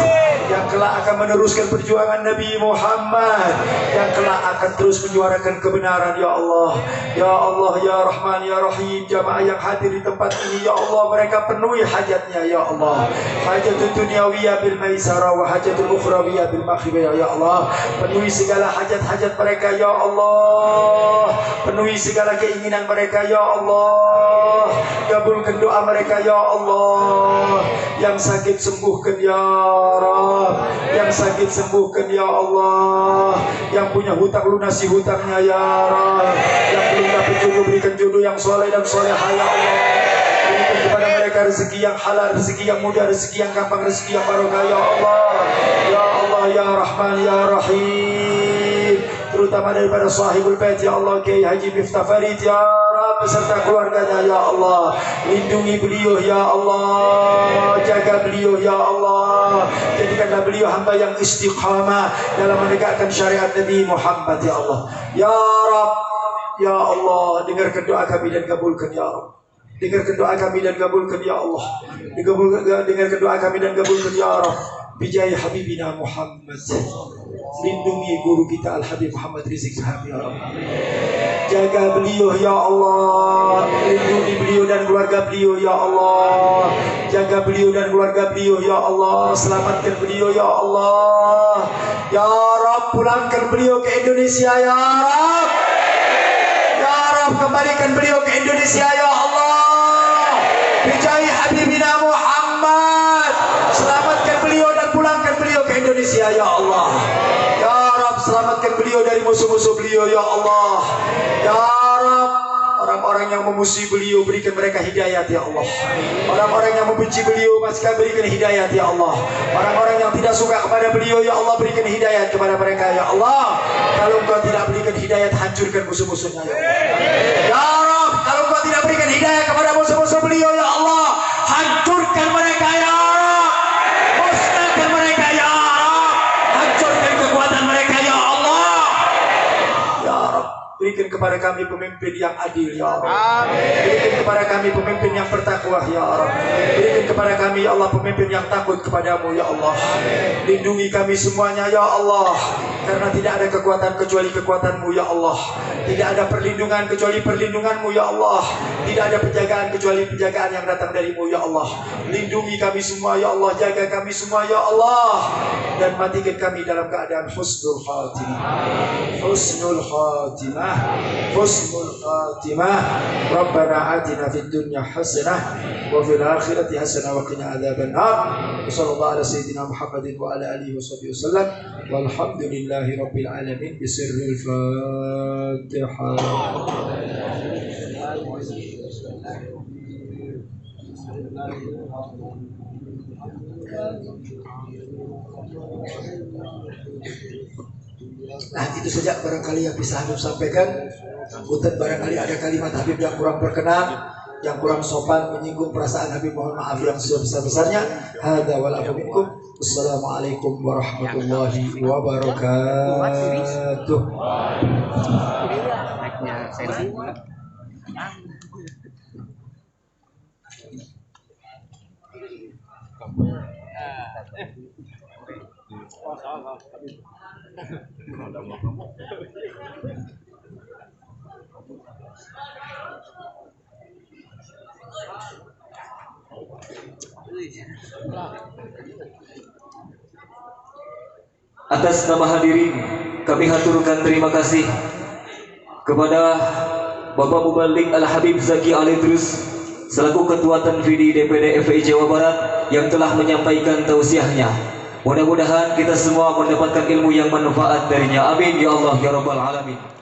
yang kelak akan meneruskan perjuangan Nabi Muhammad, yang kelak akan terus menyuarakan kebenaran ya Allah. Ya Allah ya Rahman ya Rahim, jamaah yang hadir di tempat ini ya Allah, mereka penuhi hajatnya ya Allah. Hajatul dunyawiyah bil maisarah wa hajatul ukhrawiyah bil maghfirah ya Allah. Penuhi segala hajat-hajat mereka ya Allah. Penuhi segala keinginan mereka ya Allah. Kabulkan doa mereka ya Allah. Yang sakit sembuhkan ya Rabb. Yang sakit sembuhkan ya Allah. Yang punya hutang lunasi hutangnya ya Rabb. Yang belum dapat jodoh berikan jodoh yang soleh dan solehah ya Allah. Berikan kepada mereka rezeki yang halal, rezeki yang mudah, rezeki yang gampang, rezeki yang barokah ya Allah. Ya Allah ya Rahman ya Rahim. Terutama daripada sahibul bait ya Allah, Kiai Haji Miftah Farid ya Rabb beserta keluarganya ya Allah. Lindungi beliau ya Allah. Jaga beliau ya Allah. Jadikanlah beliau hamba yang istiqamah dalam menegakkan syariat Nabi Muhammad ya Allah. Ya Rabb, ya Allah, dengarkan doa kami dan kabulkan ya Rabb. Dengarkan doa kami dan kabulkan ya Allah. Dengarkan doa kami dan kabulkan ya Rabb. Bijaya Habibina Muhammad. Lindungi guru kita Al-Habib Muhammad Rizik Shihab ya Rabb. Jaga beliau ya Allah. Lindungi beliau dan keluarga beliau ya Allah. Jaga beliau dan keluarga beliau ya Allah. Selamatkan beliau ya Allah. Ya Rabb, pulangkan beliau ke Indonesia ya Rabb. Ya Rabb, kembalikan beliau ke Indonesia ya Allah. Bijaya Habibina Muhammad. Selamatkan beliau dan pulangkan beliau ke Indonesia ya Allah. Ya Rabb, selamatkan beliau dari musuh-musuh beliau ya Allah. Ya Rabb, orang-orang yang memusuhi beliau berikan mereka hidayat ya Allah. Orang-orang yang membenci beliau masih berikan hidayat ya Allah. Orang-orang yang tidak suka kepada beliau ya Allah berikan hidayat kepada mereka ya Allah. Kalau Engkau tidak berikan hidayat, hancurkan musuh-musuhnya ya Allah. Ya Rabb, kalau Engkau tidak berikan hidayat kepada musuh-musuh beliau ya Allah, hancurkan mereka ya Rabb. Musnahkan mereka ya Rabb. Hancurkan kekuatan mereka ya Allah. Ya Rabb, berikan kepada kami pemimpin yang adil ya Rabb. Berikan kepada kami pemimpin yang bertakwa ya Rabb. Berikan kepada kami ya Allah pemimpin yang takut kepadamu ya Allah. Lindungi kami semuanya ya Allah. Karena tidak ada kekuatan kecuali kekuatan-Mu ya Allah. Tidak ada perlindungan kecuali perlindungan-Mu ya Allah. Tidak ada penjagaan kecuali penjagaan yang datang dari-Mu ya Allah. Lindungi kami semua ya Allah. Jaga kami semua ya Allah. Dan matikan kami dalam keadaan husnul khatimah. Husnul khatimah. Husnul khatimah. Rabbana atina fid dunya hasanah wa fil akhirati hasanah wa qina adzabannar. Wassallallahu ala sayyidina Muhammadin wa ala alihi washabbihi wasallam. Walhamdulillahi rabbil alamin bisirril Fatihah. Nah, itu saja barangkali yang bisa Habib sampaikan. Bukan barangkali ada kalimat Habib yang kurang berkenan, yang kurang sopan, menyinggung perasaan Habib, mohon maaf yang sebesar-besarnya. Hadza wal afu minkum. Wassalamualaikum warahmatullahi wabarakatuh. Atas nama hadirin, kami haturkan terima kasih kepada Bapak Mubalik Al-Habib Zaki Ali Idrus selaku Ketua Tanfidi DPD FPI Jawa Barat yang telah menyampaikan tausiahnya. Mudah-mudahan kita semua mendapatkan ilmu yang manfaat darinya. Amin ya Allah ya rabbal alamin.